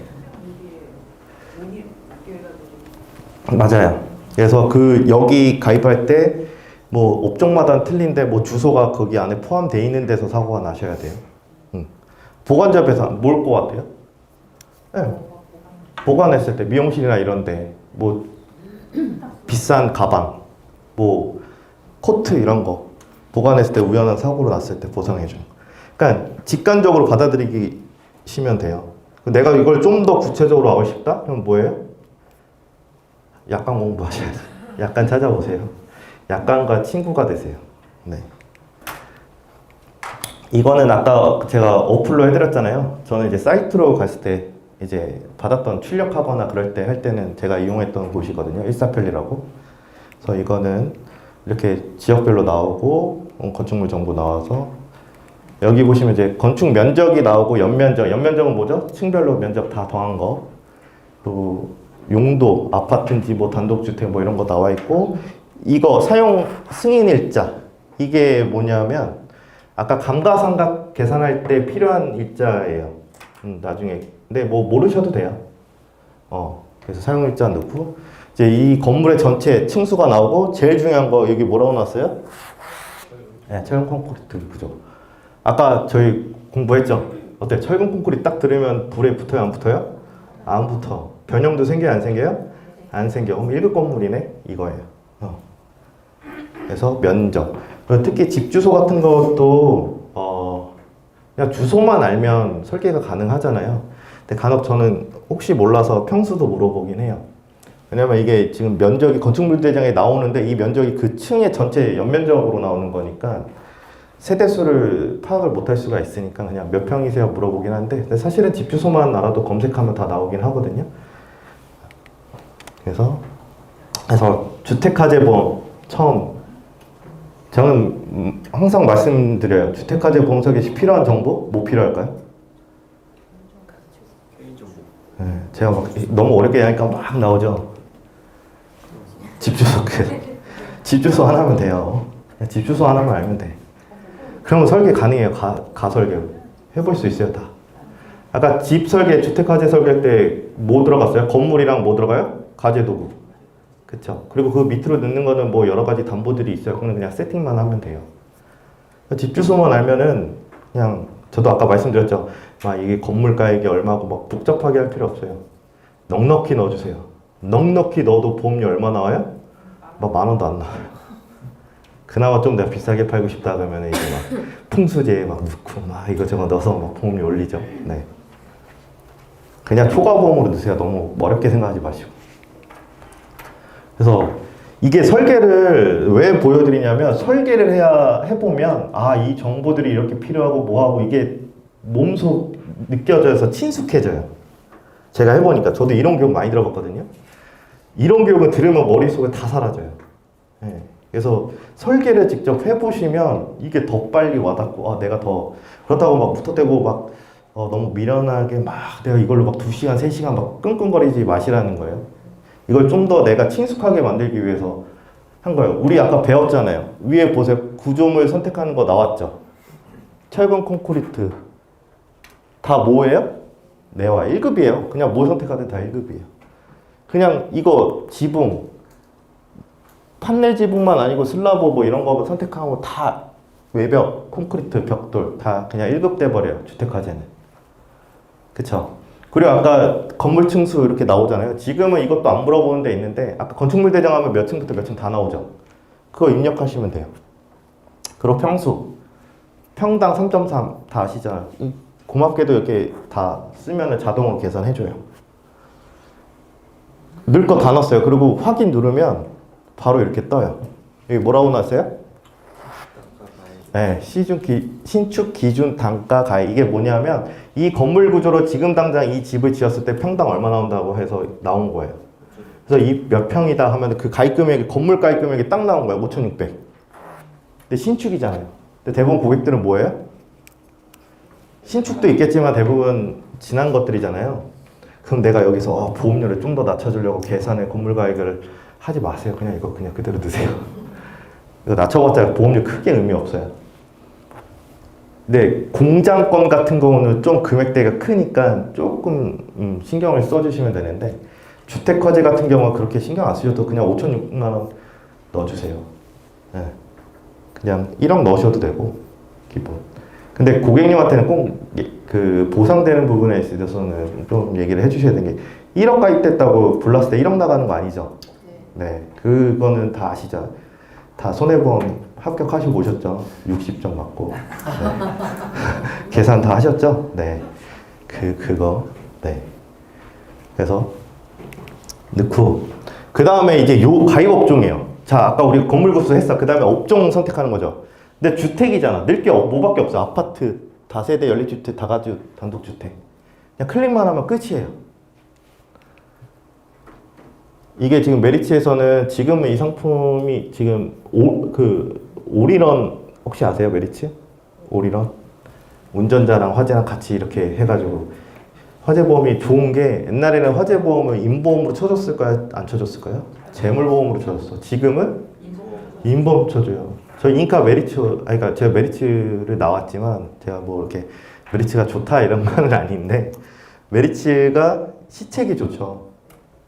맞아요. 그래서 그 여기 가입할 때 뭐 업종마다 틀린데 뭐 주소가 거기 안에 포함되어 있는 데서 사고가 나셔야 돼요. 보관자 배상 뭘 것 같아요? 네. 보관했을 때 미용실이나 이런데 뭐 비싼 가방, 뭐 코트 이런 거 보관했을 때 우연한 사고로 났을 때 보상해줘. 그러니까 직관적으로 받아들이시면 돼요. 내가 이걸 좀 더 구체적으로 하고 싶다? 그럼 뭐예요? 약관 공부하셔야 돼요. 약관 찾아보세요. 약관과 친구가 되세요. 네. 이거는 아까 제가 어플로 해드렸잖아요. 저는 이제 사이트로 갔을 때 이제 받았던 출력하거나 그럴 때 할 때는 제가 이용했던 곳이거든요. 일사편리라고. 그래서 이거는 이렇게 지역별로 나오고 건축물 정보 나와서 여기 보시면 이제 건축 면적이 나오고 연면적. 연면적은 뭐죠? 층별로 면적 다 더한 거. 그리고 용도, 아파트인지 뭐 단독주택 뭐 이런 거 나와 있고, 이거 사용 승인일자. 이게 뭐냐면 아까 감가상각 계산할 때 필요한 일자예요. 나중에. 근데 뭐 모르셔도 돼요. 그래서 사용일자 넣고 이제 이 건물의 전체 층수가 나오고, 제일 중요한 거 여기 뭐라고 나왔어요? 네, 철근 콘크리트 구조. 아까 저희 공부했죠? 어때? 철근 콘크리트 딱 들으면 불에 붙어요, 안 붙어요? 안 붙어. 변형도 생겨요, 안 생겨요? 안 생겨. 그럼 1급 건물이네? 이거예요. 그래서 면적. 특히 집 주소 같은 것도 그냥 주소만 알면 설계가 가능하잖아요. 근데 간혹 저는 혹시 몰라서 평수도 물어보긴 해요. 왜냐면 이게 지금 면적이 건축물대장에 나오는데 이 면적이 그 층의 전체 연면적으로 나오는 거니까 세대수를 파악을 못할 수가 있으니까 그냥 몇 평이세요 물어보긴 한데, 근데 사실은 집 주소만 알아도 검색하면 다 나오긴 하거든요. 그래서 주택화재보험 처음 저는 항상 말씀드려요. 주택화재 보험 설계 시 필요한 정보 뭐 필요할까요? 네, 제가 막 너무 어렵게 하니까 막 나오죠. 집 주소 집 주소 하나면 돼요. 집 주소 하나만 알면 돼. 그러면 설계 가능해요. 가설계 해볼 수 있어요 다. 아까 집 설계, 주택화재 설계할 때 뭐 들어갔어요? 건물이랑 뭐 들어가요? 가재도구. 그쵸? 그리고 그 밑으로 넣는 거는 뭐 여러 가지 담보들이 있어요. 그냥 세팅만 하면 돼요. 집 주소만 알면은 그냥, 저도 아까 말씀드렸죠. 이게 건물가 이게 얼마고 막 복잡하게 할 필요 없어요. 넉넉히 넣어주세요. 넉넉히 넣어도 보험료 얼마 나와요? 막 10,000원도 안 나와요. 그나마 좀 내가 비싸게 팔고 싶다 그러면 이제 막 풍수제 막 넣고 막 이거저거 넣어서 막 보험료 올리죠. 네. 그냥 초과보험으로 넣으세요. 너무 어렵게 생각하지 마시고. 그래서 이게 설계를 왜 보여드리냐면, 설계를 해보면 이 정보들이 이렇게 필요하고 뭐하고 이게 몸소 느껴져서 친숙해져요. 제가 해보니까. 저도 이론 교육 많이 들어봤거든요. 이론 교육은 들으면 머릿속에 다 사라져요. 네. 그래서 설계를 직접 해보시면 이게 더 빨리 와닿고, 내가 더, 그렇다고 막 붙어대고 막 너무 미련하게 막 내가 이걸로 막 2시간, 3시간 막 끙끙거리지 마시라는 거예요. 이걸 좀 더 내가 친숙하게 만들기 위해서 한 거예요. 우리 아까 배웠잖아요. 위에 보세요. 구조물 선택하는 거 나왔죠? 철근 콘크리트. 다 뭐예요? 내와 1급이에요. 그냥 뭐 선택하든 다 1급이에요. 그냥 이거 지붕, 판넬 지붕만 아니고 슬라브 뭐 이런 거 선택하고 다 외벽, 콘크리트, 벽돌 다 그냥 1급 돼버려요. 주택화재는. 그쵸? 그리고 아까 건물 층수 이렇게 나오잖아요. 지금은 이것도 안 물어보는 데 있는데, 아까 건축물 대장 하면 몇 층부터 몇 층 다 나오죠. 그거 입력하시면 돼요. 그리고 평수, 평당 3.3 다 아시잖아요. 고맙게도 이렇게 다 쓰면 자동으로 계산해줘요. 넣을 거 다 넣었어요. 그리고 확인 누르면 바로 이렇게 떠요. 여기 뭐라고 나왔어요? 네, 신축 기준 단가 가액. 이게 뭐냐면 이 건물 구조로 지금 당장 이 집을 지었을 때 평당 얼마 나온다고 해서 나온 거예요. 그래서 이 몇 평이다 하면 그 가입 금액이 건물 가입 금액이 딱 나온 거야. 5,600. 근데 신축이잖아요. 근데 대부분 고객들은 뭐예요? 신축도 있겠지만 대부분 지난 것들이잖아요. 그럼 내가 여기서 보험료를 좀 더 낮춰주려고 계산에 건물 가입을 하지 마세요. 그냥 이거 그냥 그대로 드세요. 이거 낮춰봤자 보험료 크게 의미 없어요. 근데 공장권 같은 경우는 좀 금액대가 크니까 조금 신경을 써주시면 되는데 주택화재 같은 경우는 그렇게 신경 안 쓰셔도 그냥 5,600만 원 넣어주세요. 네. 그냥 1억 넣으셔도 되고 기본. 근데 고객님한테는 꼭 그 보상되는 부분에 있어서는 좀 얘기를 해주셔야 되는 게 1억 가입됐다고 불났을 때 1억 나가는 거 아니죠? 네, 그거는 다 아시죠? 다 손해보험 합격하시고 오셨죠? 60점 맞고. 네. 계산 다 하셨죠? 네. 그거. 네. 그래서 넣고. 그 다음에 이제 요 가입 업종이에요. 자, 아까 우리 건물 구수 했어. 그 다음에 업종 선택하는 거죠. 근데 주택이잖아. 늘 게 뭐밖에 없어. 아파트, 다세대 연립주택, 다가구 단독주택. 그냥 클릭만 하면 끝이에요. 이게 지금 메리츠에서는 지금 이 상품이 지금 오리런 혹시 아세요? 메리츠? 오리런? 운전자랑 화재랑 같이 이렇게 해가지고 화재보험이 좋은 게 옛날에는 화재보험을 인보험으로 쳐줬을까요? 안 쳐줬을까요? 재물보험으로 쳐줬어. 지금은 인보험 쳐줘요. 저 인카 메리츠, 그러니까 제가 메리츠를 나왔지만 제가 뭐 이렇게 메리츠가 좋다 이런 건 아닌데 메리츠가 시책이 좋죠.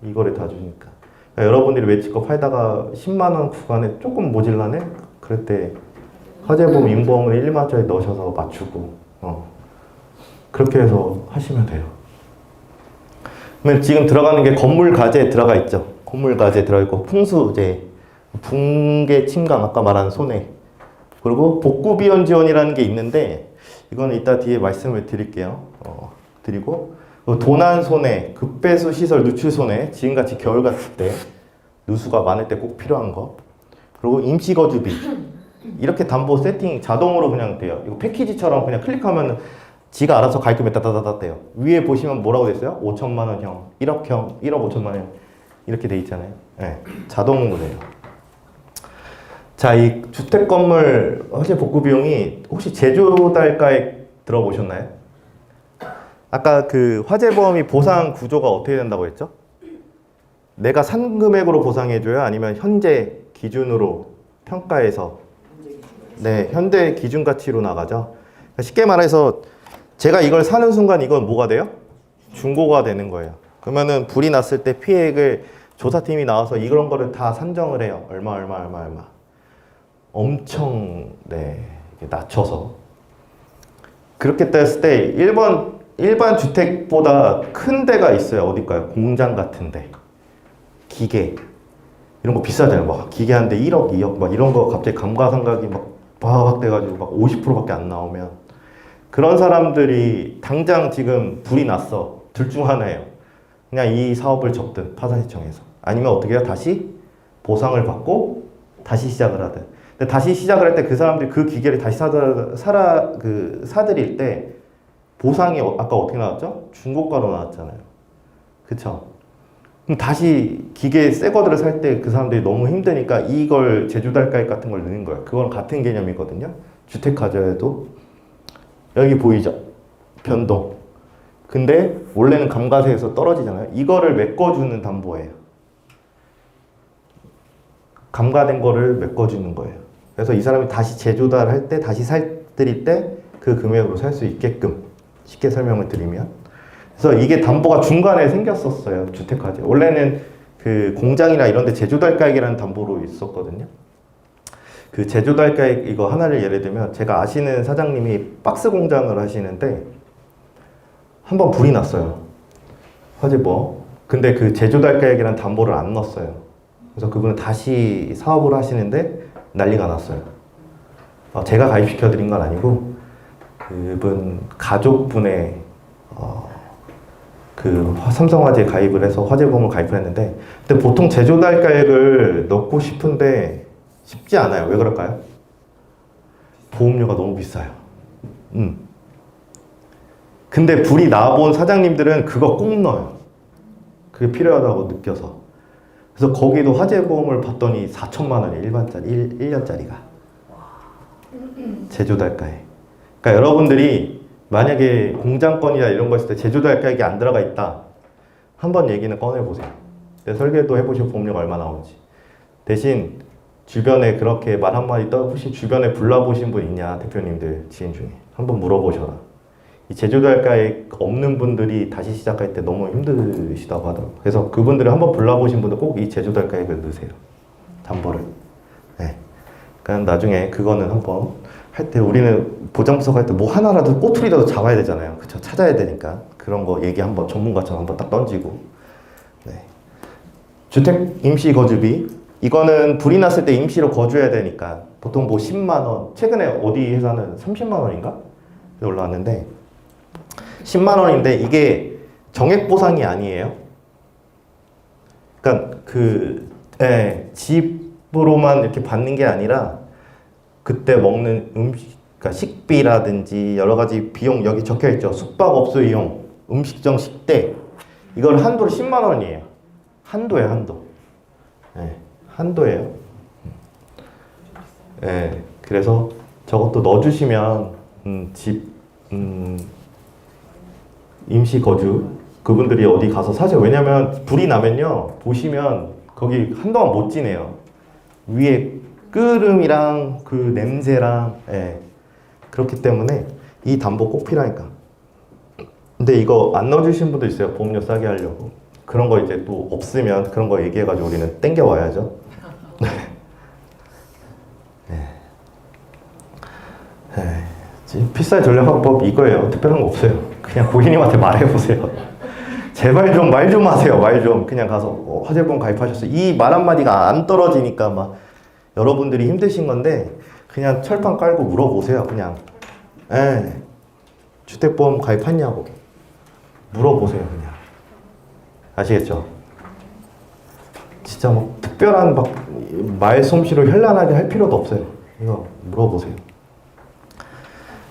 이거를 다 주니까. 그러니까 여러분들이 메리츠 거 팔다가 10만 원 구간에 조금 모질라네? 그럴 때 화재보험, 인보험을 1, 2만 원짜리 넣으셔서 맞추고 그렇게 해서 하시면 돼요. 그러면 지금 들어가는 게 건물 가재에 들어가 있죠. 건물 가재에 들어가 있고 풍수재, 붕괴 침강 아까 말한 손해, 그리고 복구 비용 지원이라는 게 있는데 이거는 이따 뒤에 말씀을 드릴게요. 드리고 도난 손해, 급배수 시설 누출 손해, 지금같이 겨울 같을 때 누수가 많을 때 꼭 필요한 거, 그리고 임시 거주비 이렇게 담보 세팅 자동으로 그냥 돼요. 이거 패키지처럼 그냥 클릭하면 지가 알아서 가입금액 따다다다 돼요. 위에 보시면 뭐라고 돼 있어요? 5천만 원형, 1억형, 1억 5천만 원 이렇게 돼 있잖아요. 네, 자동으로 돼요. 자, 이 주택 건물 화재 복구 비용이 혹시 제조달가액 들어보셨나요? 아까 그 화재보험이 보상 구조가 어떻게 된다고 했죠? 내가 산 금액으로 보상해줘요? 아니면 현재 기준으로 평가해서? 네, 현재 기준 가치로 나가죠. 쉽게 말해서 제가 이걸 사는 순간 이건 뭐가 돼요? 중고가 되는 거예요. 그러면은 불이 났을 때 피해액을 조사팀이 나와서 이런 거를 다 산정을 해요. 얼마. 엄청 낮춰서. 그렇게 됐을 때 일반 주택보다 큰 데가 있어요. 어딜까요? 공장 같은 데. 기계. 이런 거 비싸잖아요. 막 기계 한 대 1억, 2억 막 이런 거 갑자기 감가상각이 막 돼가지고 막 50%밖에 안 나오면 그런 사람들이 당장 지금 불이 났어. 둘 중 하나예요. 그냥 이 사업을 접든 파산시청에서. 아니면 어떻게 해요? 다시 보상을 받고 다시 시작을 하든. 근데 다시 시작을 할 때 그 사람들이 그 기계를 다시 사들일 때 보상이 아까 어떻게 나왔죠? 중고가로 나왔잖아요. 그쵸? 그럼 다시 기계 새 거들을 살 때 그 사람들이 너무 힘드니까 이걸 제조달가액 같은 걸 넣는 거예요. 그건 같은 개념이거든요. 주택가저에도 여기 보이죠? 변동. 근데 원래는 감가세에서 떨어지잖아요. 이거를 메꿔주는 담보예요. 감가된 거를 메꿔주는 거예요. 그래서 이 사람이 다시 재조달 할 때, 다시 살드릴 때 그 금액으로 살 수 있게끔 쉽게 설명을 드리면. 그래서 이게 담보가 중간에 생겼었어요. 주택화재. 원래는 그 공장이나 이런 데 제조달가액이라는 담보로 있었거든요. 그 제조달가액 이거 하나를 예를 들면 제가 아시는 사장님이 박스 공장을 하시는데 한번 불이 났어요. 화재보. 근데 그 제조달가액이라는 담보를 안 넣었어요. 그래서 그분은 다시 사업을 하시는데 난리가 났어요. 제가 가입시켜드린 건 아니고 그분 가족분의 그 삼성화재에 가입을 해서 화재보험을 가입을 했는데 근데 보통 제조달가액을 넣고 싶은데 쉽지 않아요. 왜 그럴까요? 보험료가 너무 비싸요. 근데 불이 나본 사장님들은 그거 꼭 넣어요. 그게 필요하다고 느껴서. 그래서 거기도 화재보험을 봤더니 4천만 원이 일반짜리 1년짜리가 제조달가에. 그러니까 여러분들이 만약에 공장권이나 이런 거 있을 때 제조달가액이 안 들어가 있다, 한번 얘기는 꺼내보세요. 내 설계도 해보시고 보험료가 얼마 나오는지. 대신 주변에 그렇게 말 한마디 혹시 주변에 불러보신 분 있냐, 대표님들 지인 중에 한번 물어보셔라. 이 제조달가액 없는 분들이 다시 시작할 때 너무 힘드시다고 하더라고요. 그래서 그분들을 한번 불러보신 분들 꼭 이 제조달가액을 넣으세요, 담보를. 네. 그러니까 나중에 그거는 한번 할 때, 우리는 보장부서 할 때 뭐 하나라도 꼬투리라도 잡아야 되잖아요. 그쵸? 찾아야 되니까 그런 거 얘기 한번 전문가처럼 한번 딱 던지고. 네. 주택 임시 거주비, 이거는 불이 났을 때 임시로 거주해야 되니까 보통 뭐 10만 원, 최근에 어디 회사는 30만 원인가 올라왔는데 10만 원인데 이게 정액 보상이 아니에요. 그러니까 집으로만 이렇게 받는 게 아니라 그때 먹는 음식, 그러니까 식비라든지 여러 가지 비용 여기 적혀 있죠. 숙박업소 이용, 음식점 식대, 이걸 한도로 10만 원이에요. 한도예요, 한도. 네, 한도예요. 네, 그래서 저것도 넣어주시면 임시 거주 그분들이 어디 가서 사세요. 왜냐면 불이 나면요, 보시면 거기 한동안 못 지내요. 위에 끓음이랑 그 냄새랑. 예. 그렇기 때문에 이 담보 꼭 필요하니까. 근데 이거 안 넣어주신 분도 있어요. 보험료 싸게 하려고. 그런 거 이제 또 없으면 그런 거 얘기해가지고 우리는 땡겨 와야죠. 지금 필살 전략화법 이거예요. 특별한 거 없어요. 그냥 고객님한테 말해보세요. 제발 좀 말 좀 하세요. 말 좀. 그냥 가서 화재보험 가입하셨어요. 이 말 한마디가 안 떨어지니까 막 여러분들이 힘드신 건데 그냥 철판 깔고 물어보세요. 그냥. 예. 주택보험 가입했냐고 물어보세요. 그냥. 아시겠죠? 진짜 뭐 특별한 막 말솜씨로 현란하게 할 필요도 없어요. 이거 물어보세요.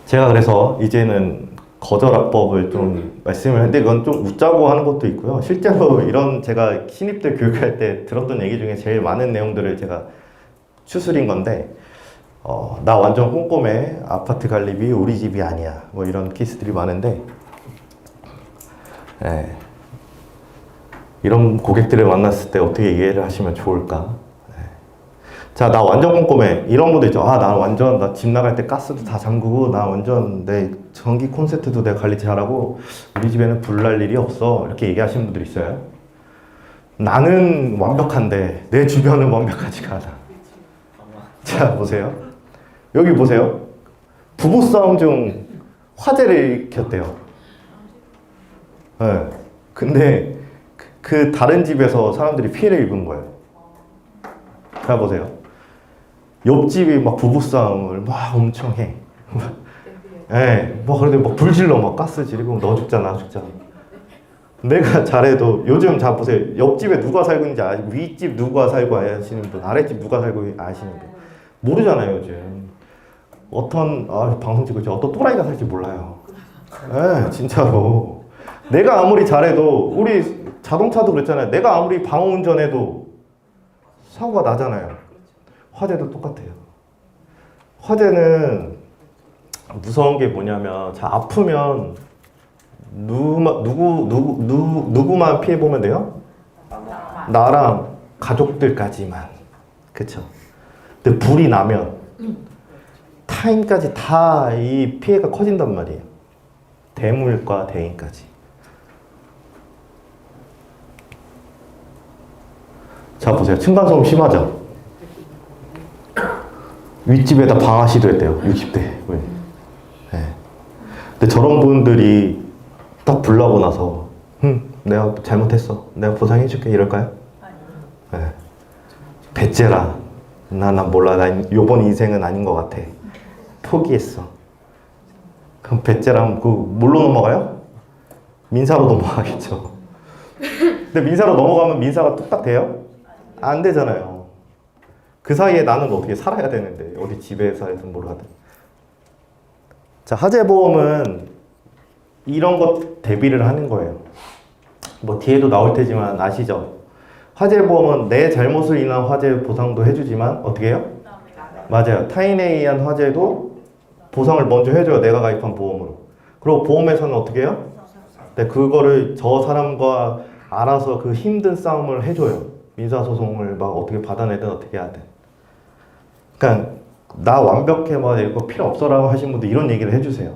제가 그래서 이제는 거절합법을 좀 말씀을 했는데 이건 좀 웃자고 하는 것도 있고요. 실제로 이런 제가 신입들 교육할 때 들었던 얘기 중에 제일 많은 내용들을 제가 추스린 건데, 나 완전 꼼꼼해, 아파트 관리비 우리 집이 아니야, 뭐 이런 케이스들이 많은데, 예. 이런 고객들을 만났을 때 어떻게 이해를 하시면 좋을까? 예. 자, 나 완전 꼼꼼해, 이런 분도 있죠. 나 완전 나 집 나갈 때 가스도 다 잠그고 나 완전 내 전기 콘센트도 내가 관리 잘하고 우리 집에는 불 날 일이 없어, 이렇게 얘기하시는 분들이 있어요. 나는 완벽한데 내 주변은 완벽하지가 않아. 자, 보세요. 여기 보세요. 부부싸움 중 화재를 일으켰대요. 네. 근데 그 다른 집에서 사람들이 피해를 입은 거예요. 자, 보세요. 옆집이 막 부부싸움을 막 엄청 해. 네. 뭐 그런데 막 불질러, 막 가스 지르고 너 죽잖아, 나 죽잖아. 내가 잘해도 요즘 자 보세요. 옆집에 누가 살고 있는지 아시고, 윗집 누가 살고 아시는 분, 아랫집 누가 살고 아시는 분 모르잖아요. 요즘 어떤 방송 찍고 있죠. 어떤 또라이가 살지 몰라요. 네, 진짜로. 내가 아무리 잘해도, 우리 자동차도 그랬잖아요. 내가 아무리 방어 운전해도 사고가 나잖아요. 화재도 똑같아요. 화재는 무서운 게 뭐냐면, 자, 아프면 누구만 피해 보면 돼요? 나랑 가족들까지만. 그쵸? 근데 불이 나면 타인까지 다 이 피해가 커진단 말이에요. 대물과 대인까지. 자, 보세요. 층간소음 심하죠? 윗집에다 방아 시도했대요. 60대. 네. 근데 저런 분들이 딱 불나고 나서 내가 잘못했어, 내가 보상해줄게, 이럴까요? 네. 배째라. 난 몰라. 난 요번 인생은 아닌 것 같아. 포기했어. 그럼 배째라면 뭘로 넘어가요? 민사로 넘어가겠죠. 근데 민사로 넘어가면 민사가 뚝딱 돼요? 안 되잖아요. 그 사이에 나는 어떻게 살아야 되는데, 어디 집에 살든 뭘 하든. 자, 화재보험은 이런 것 대비를 하는 거예요. 뭐 뒤에도 나올 테지만 아시죠? 화재보험은 내 잘못을 인한 화재 보상도 해주지만 어떻게 해요? 맞아요. 타인에 의한 화재도 보상을 먼저 해줘요. 내가 가입한 보험으로. 그리고 보험회사는 어떻게 해요? 네, 그거를 저 사람과 알아서 그 힘든 싸움을 해줘요. 민사소송을 막 어떻게 받아내든 어떻게 하든. 그러니까 나 완벽해 뭐 이거 필요 없어라고 하신 분들 이런 얘기를 해주세요.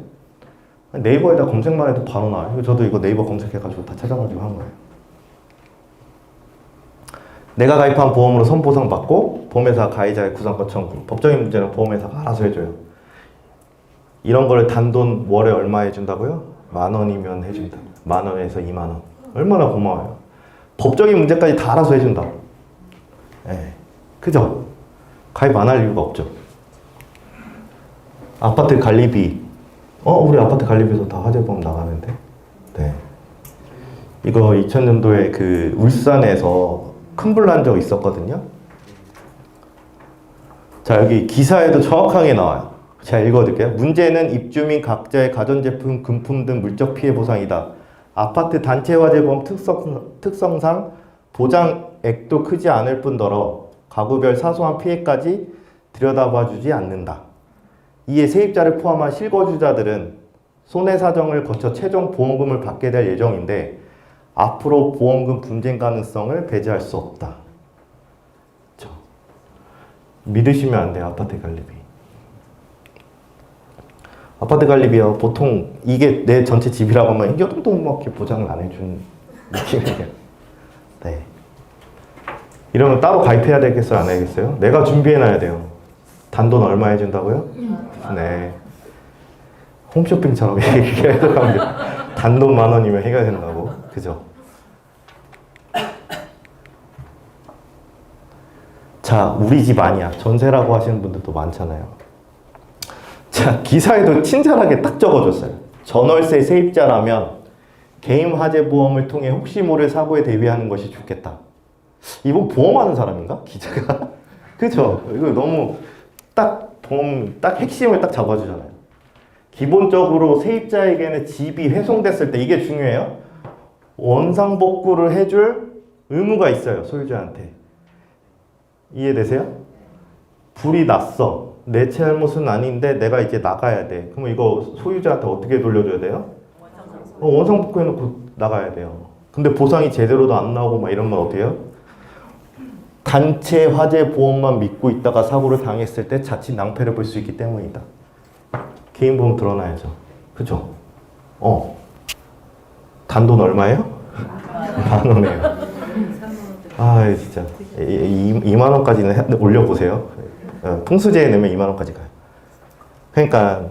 네이버에다 검색만 해도 바로 나와요. 저도 이거 네이버 검색해가지고 다 찾아가지고 한 거예요. 내가 가입한 보험으로 선보상 받고 보험회사 가해자의 구상권 청구. 법적인 문제는 보험회사가 알아서 해줘요. 이런 걸 단돈 월에 얼마 해준다고요? 10,000원이면 해준다. 10,000원에서 20,000원. 얼마나 고마워요. 법적인 문제까지 다 알아서 해준다. 네. 그죠? 가입 안 할 이유가 없죠. 아파트 관리비. 우리 아파트 관리비에서 다 화재보험 나가는데. 네. 이거 2000년도에 그 울산에서 큰 불 난 적 있었거든요. 자, 여기 기사에도 정확하게 나와요. 제가 읽어드릴게요. 문제는 입주민 각자의 가전제품, 금품 등 물적 피해 보상이다. 아파트 단체 화재보험 특성상 보장액도 크지 않을 뿐더러 가구별 사소한 피해까지 들여다봐주지 않는다. 이에 세입자를 포함한 실거주자들은 손해사정을 거쳐 최종 보험금을 받게 될 예정인데 앞으로 보험금 분쟁 가능성을 배제할 수 없다. 그렇죠? 믿으시면 안 돼요. 아파트 관리비. 아파트 관리비요. 보통 이게 내 전체 집이라고 하면 여동동밖에 보장을 안 해준 느낌이에요. 네. 이러면 따로 가입해야 되겠어요? 안 해야겠어요? 내가 준비해놔야 돼요. 단돈 얼마 해준다고요? 네. 홈쇼핑처럼 이렇게 해석하면 돼요. 단돈 10,000원이면 해가 된다고. 그죠? 자, 우리 집 아니야. 전세라고 하시는 분들도 많잖아요. 자, 기사에도 친절하게 딱 적어줬어요. 전월세 세입자라면 개인 화재 보험을 통해 혹시 모를 사고에 대비하는 것이 좋겠다. 이분 보험하는 사람인가? 기자가? 그죠? 이거 너무 딱 보험, 딱 핵심을 딱 잡아주잖아요. 기본적으로 세입자에게는 집이 훼손됐을 때 이게 중요해요. 원상복구를 해줄 의무가 있어요. 소유자한테. 이해되세요? 불이 났어. 내 잘못은 아닌데 내가 이제 나가야 돼. 그러면 이거 소유자한테 어떻게 돌려줘야 돼요? 원상복구 해놓고 나가야 돼요. 근데 보상이 제대로도 안 나오고 막 이러면 어떻게 해요? 단체 화재 보험만 믿고 있다가 사고를 당했을 때 자칫 낭패를 볼 수 있기 때문이다. 개인 보험 들어놔야죠. 그죠? 단돈 얼마예요? 10,000원이에요. 아, 진짜 20,000원까지는 올려보세요. 풍수제에 넣으면 20,000원까지 가요. 그러니까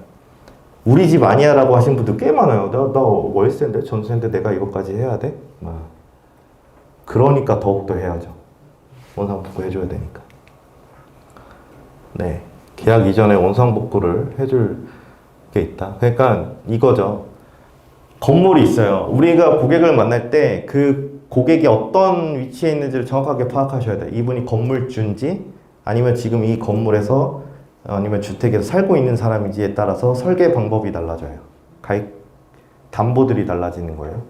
우리 집 아니야 라고 하신 분들 꽤 많아요. 나 월세인데 전세인데 내가 이것까지 해야 돼? 그러니까 더욱더 해야죠. 원상복구 해줘야 되니까. 네, 계약 이전에 원상복구를 해줄 게 있다. 그러니까 이거죠. 건물이 있어요. 우리가 고객을 만날 때 그 고객이 어떤 위치에 있는지를 정확하게 파악하셔야 돼요. 이분이 건물주인지 아니면 지금 이 건물에서 아니면 주택에서 살고 있는 사람인지에 따라서 설계 방법이 달라져요. 가입 담보들이 달라지는 거예요.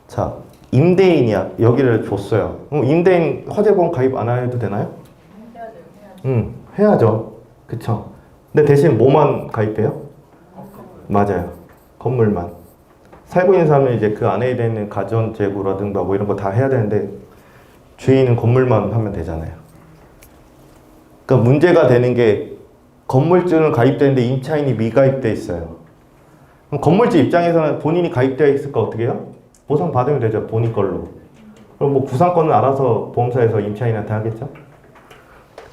자, 임대인이야. 여기를 줬어요. 임대인 화재보험 가입 안 해도 되나요? 해야죠. 그쵸? 근데 대신 뭐만 가입해요? 맞아요. 건물만. 살고 있는 사람은 이제 그 안에 있는 가전재고라든가 뭐 이런 거 다 해야 되는데 주인은 건물만 하면 되잖아요. 그러니까 문제가 되는 게 건물주는 가입되는데 임차인이 미가입돼 있어요. 그럼 건물주 입장에서는 본인이 가입되어 있을까 어떻게 해요? 보상 받으면 되죠. 본인 걸로. 그럼 뭐 구상권은 알아서 보험사에서 임차인한테 하겠죠?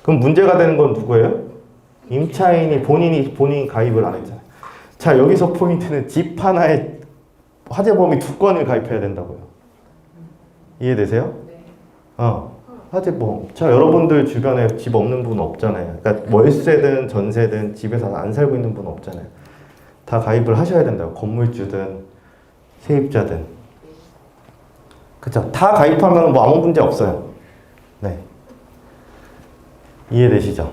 그럼 문제가 되는 건 누구예요? 임차인이 본인이 가입을 안 했잖아요. 자, 여기서 포인트는 집 하나에 화재보험이 2건을 가입해야 된다고요. 이해되세요? 화재보험. 자, 여러분들 주변에 집 없는 분 없잖아요. 그러니까 월세든 전세든 집에서 안 살고 있는 분 없잖아요. 다 가입을 하셔야 된다고. 건물주든 세입자든. 그쵸? 다 가입하면 뭐 아무 문제 없어요. 네. 이해되시죠?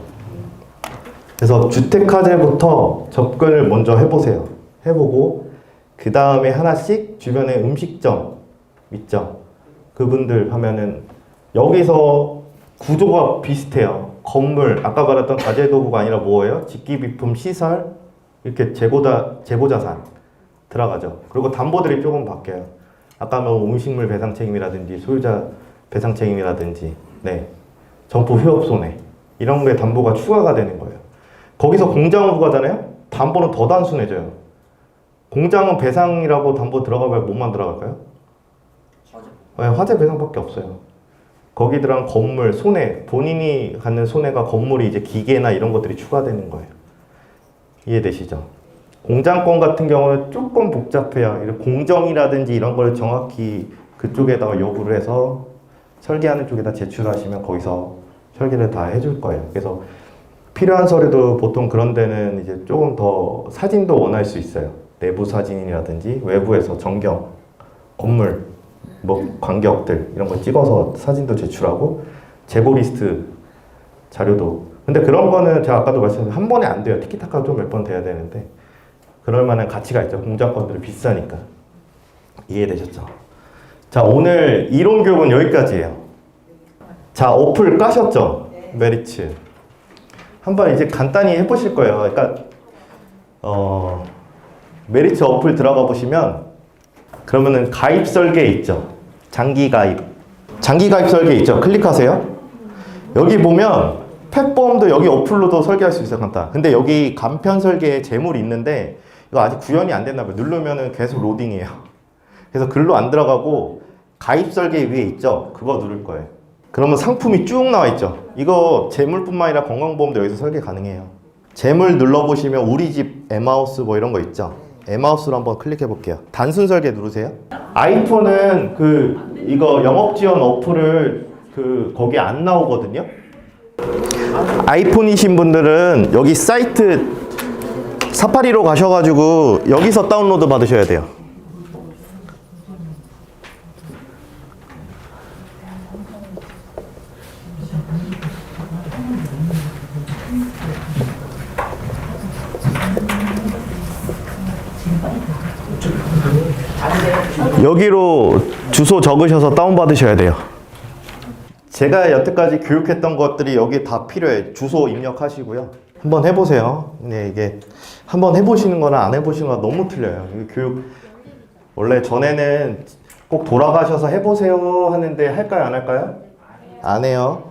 그래서 주택화재부터 접근을 먼저 해보세요. 해보고 그 다음에 하나씩 주변에 음식점 있죠? 그분들 하면은 여기서 구조가 비슷해요. 건물, 아까 말했던 가재도구가 아니라 뭐예요? 직기비품, 시설, 이렇게 재고자산 들어가죠. 그리고 담보들이 조금 바뀌어요. 아까 뭐 음식물 배상 책임이라든지 소유자 배상 책임이라든지 네, 점포 휴업 손해 이런 거에 담보가 추가가 되는 거예요. 거기서 공장으로 가잖아요. 담보는 더 단순해져요. 공장은 배상이라고 담보 들어가면 뭐만 들어갈까요? 네, 화재 배상밖에 없어요. 거기 들어간 건물, 손해, 본인이 갖는 손해가 건물이 이제 기계나 이런 것들이 추가되는 거예요. 이해되시죠? 공장권 같은 경우는 조금 복잡해요. 이런 공정이라든지 이런 걸 정확히 그쪽에다가 요구를 해서 설계하는 쪽에다 제출하시면 거기서 설계를 다 해줄 거예요. 그래서 필요한 서류도 보통 그런 데는 이제 조금 더 사진도 원할 수 있어요. 내부 사진이라든지 외부에서 전경, 건물, 뭐 간격들 이런 거 찍어서 사진도 제출하고 재고 리스트 자료도. 근데 그런 거는 제가 아까도 말씀드린 한 번에 안 돼요. 티키타카도 몇 번 돼야 되는데 그럴 만한 가치가 있죠. 공장권들은 비싸니까. 이해되셨죠? 자, 오늘 이론 교육은 여기까지예요. 자, 어플 까셨죠? 메리츠. 한번 이제 간단히 해보실 거예요. 그러니까 메리츠 어플 들어가 보시면 그러면은 가입 설계 있죠. 장기 가입 설계 있죠. 클릭하세요. 여기 보면 펫보험도 여기 어플로도 설계할 수 있어요. 간단. 근데 여기 간편 설계에 재물이 있는데 이거 아직 구현이 안 됐나 봐요. 누르면은 계속 로딩이에요. 그래서 글로 안 들어가고 가입 설계 위에 있죠. 그거 누를 거예요. 그러면 상품이 쭉 나와 있죠. 이거 재물뿐만 아니라 건강보험도 여기서 설계 가능해요. 재물 눌러보시면 우리 집 M하우스 뭐 이런 거 있죠. M하우스로 한번 클릭해 볼게요. 단순 설계 누르세요. 아이폰은 이거 영업 지원 어플을 거기 안 나오거든요. 아이폰이신 분들은 여기 사이트 사파리로 가셔가지고 여기서 다운로드 받으셔야 돼요. 여기로 주소 적으셔서 다운받으셔야 돼요. 제가 여태까지 교육했던 것들이 여기 다 필요해요. 주소 입력하시고요. 한번 해보세요. 네, 이게 한번 해보시는 거나 안 해보시는 거나 너무 틀려요. 이게 교육 원래 전에는 꼭 돌아가셔서 해보세요 하는데 할까요, 안 할까요? 안 해요.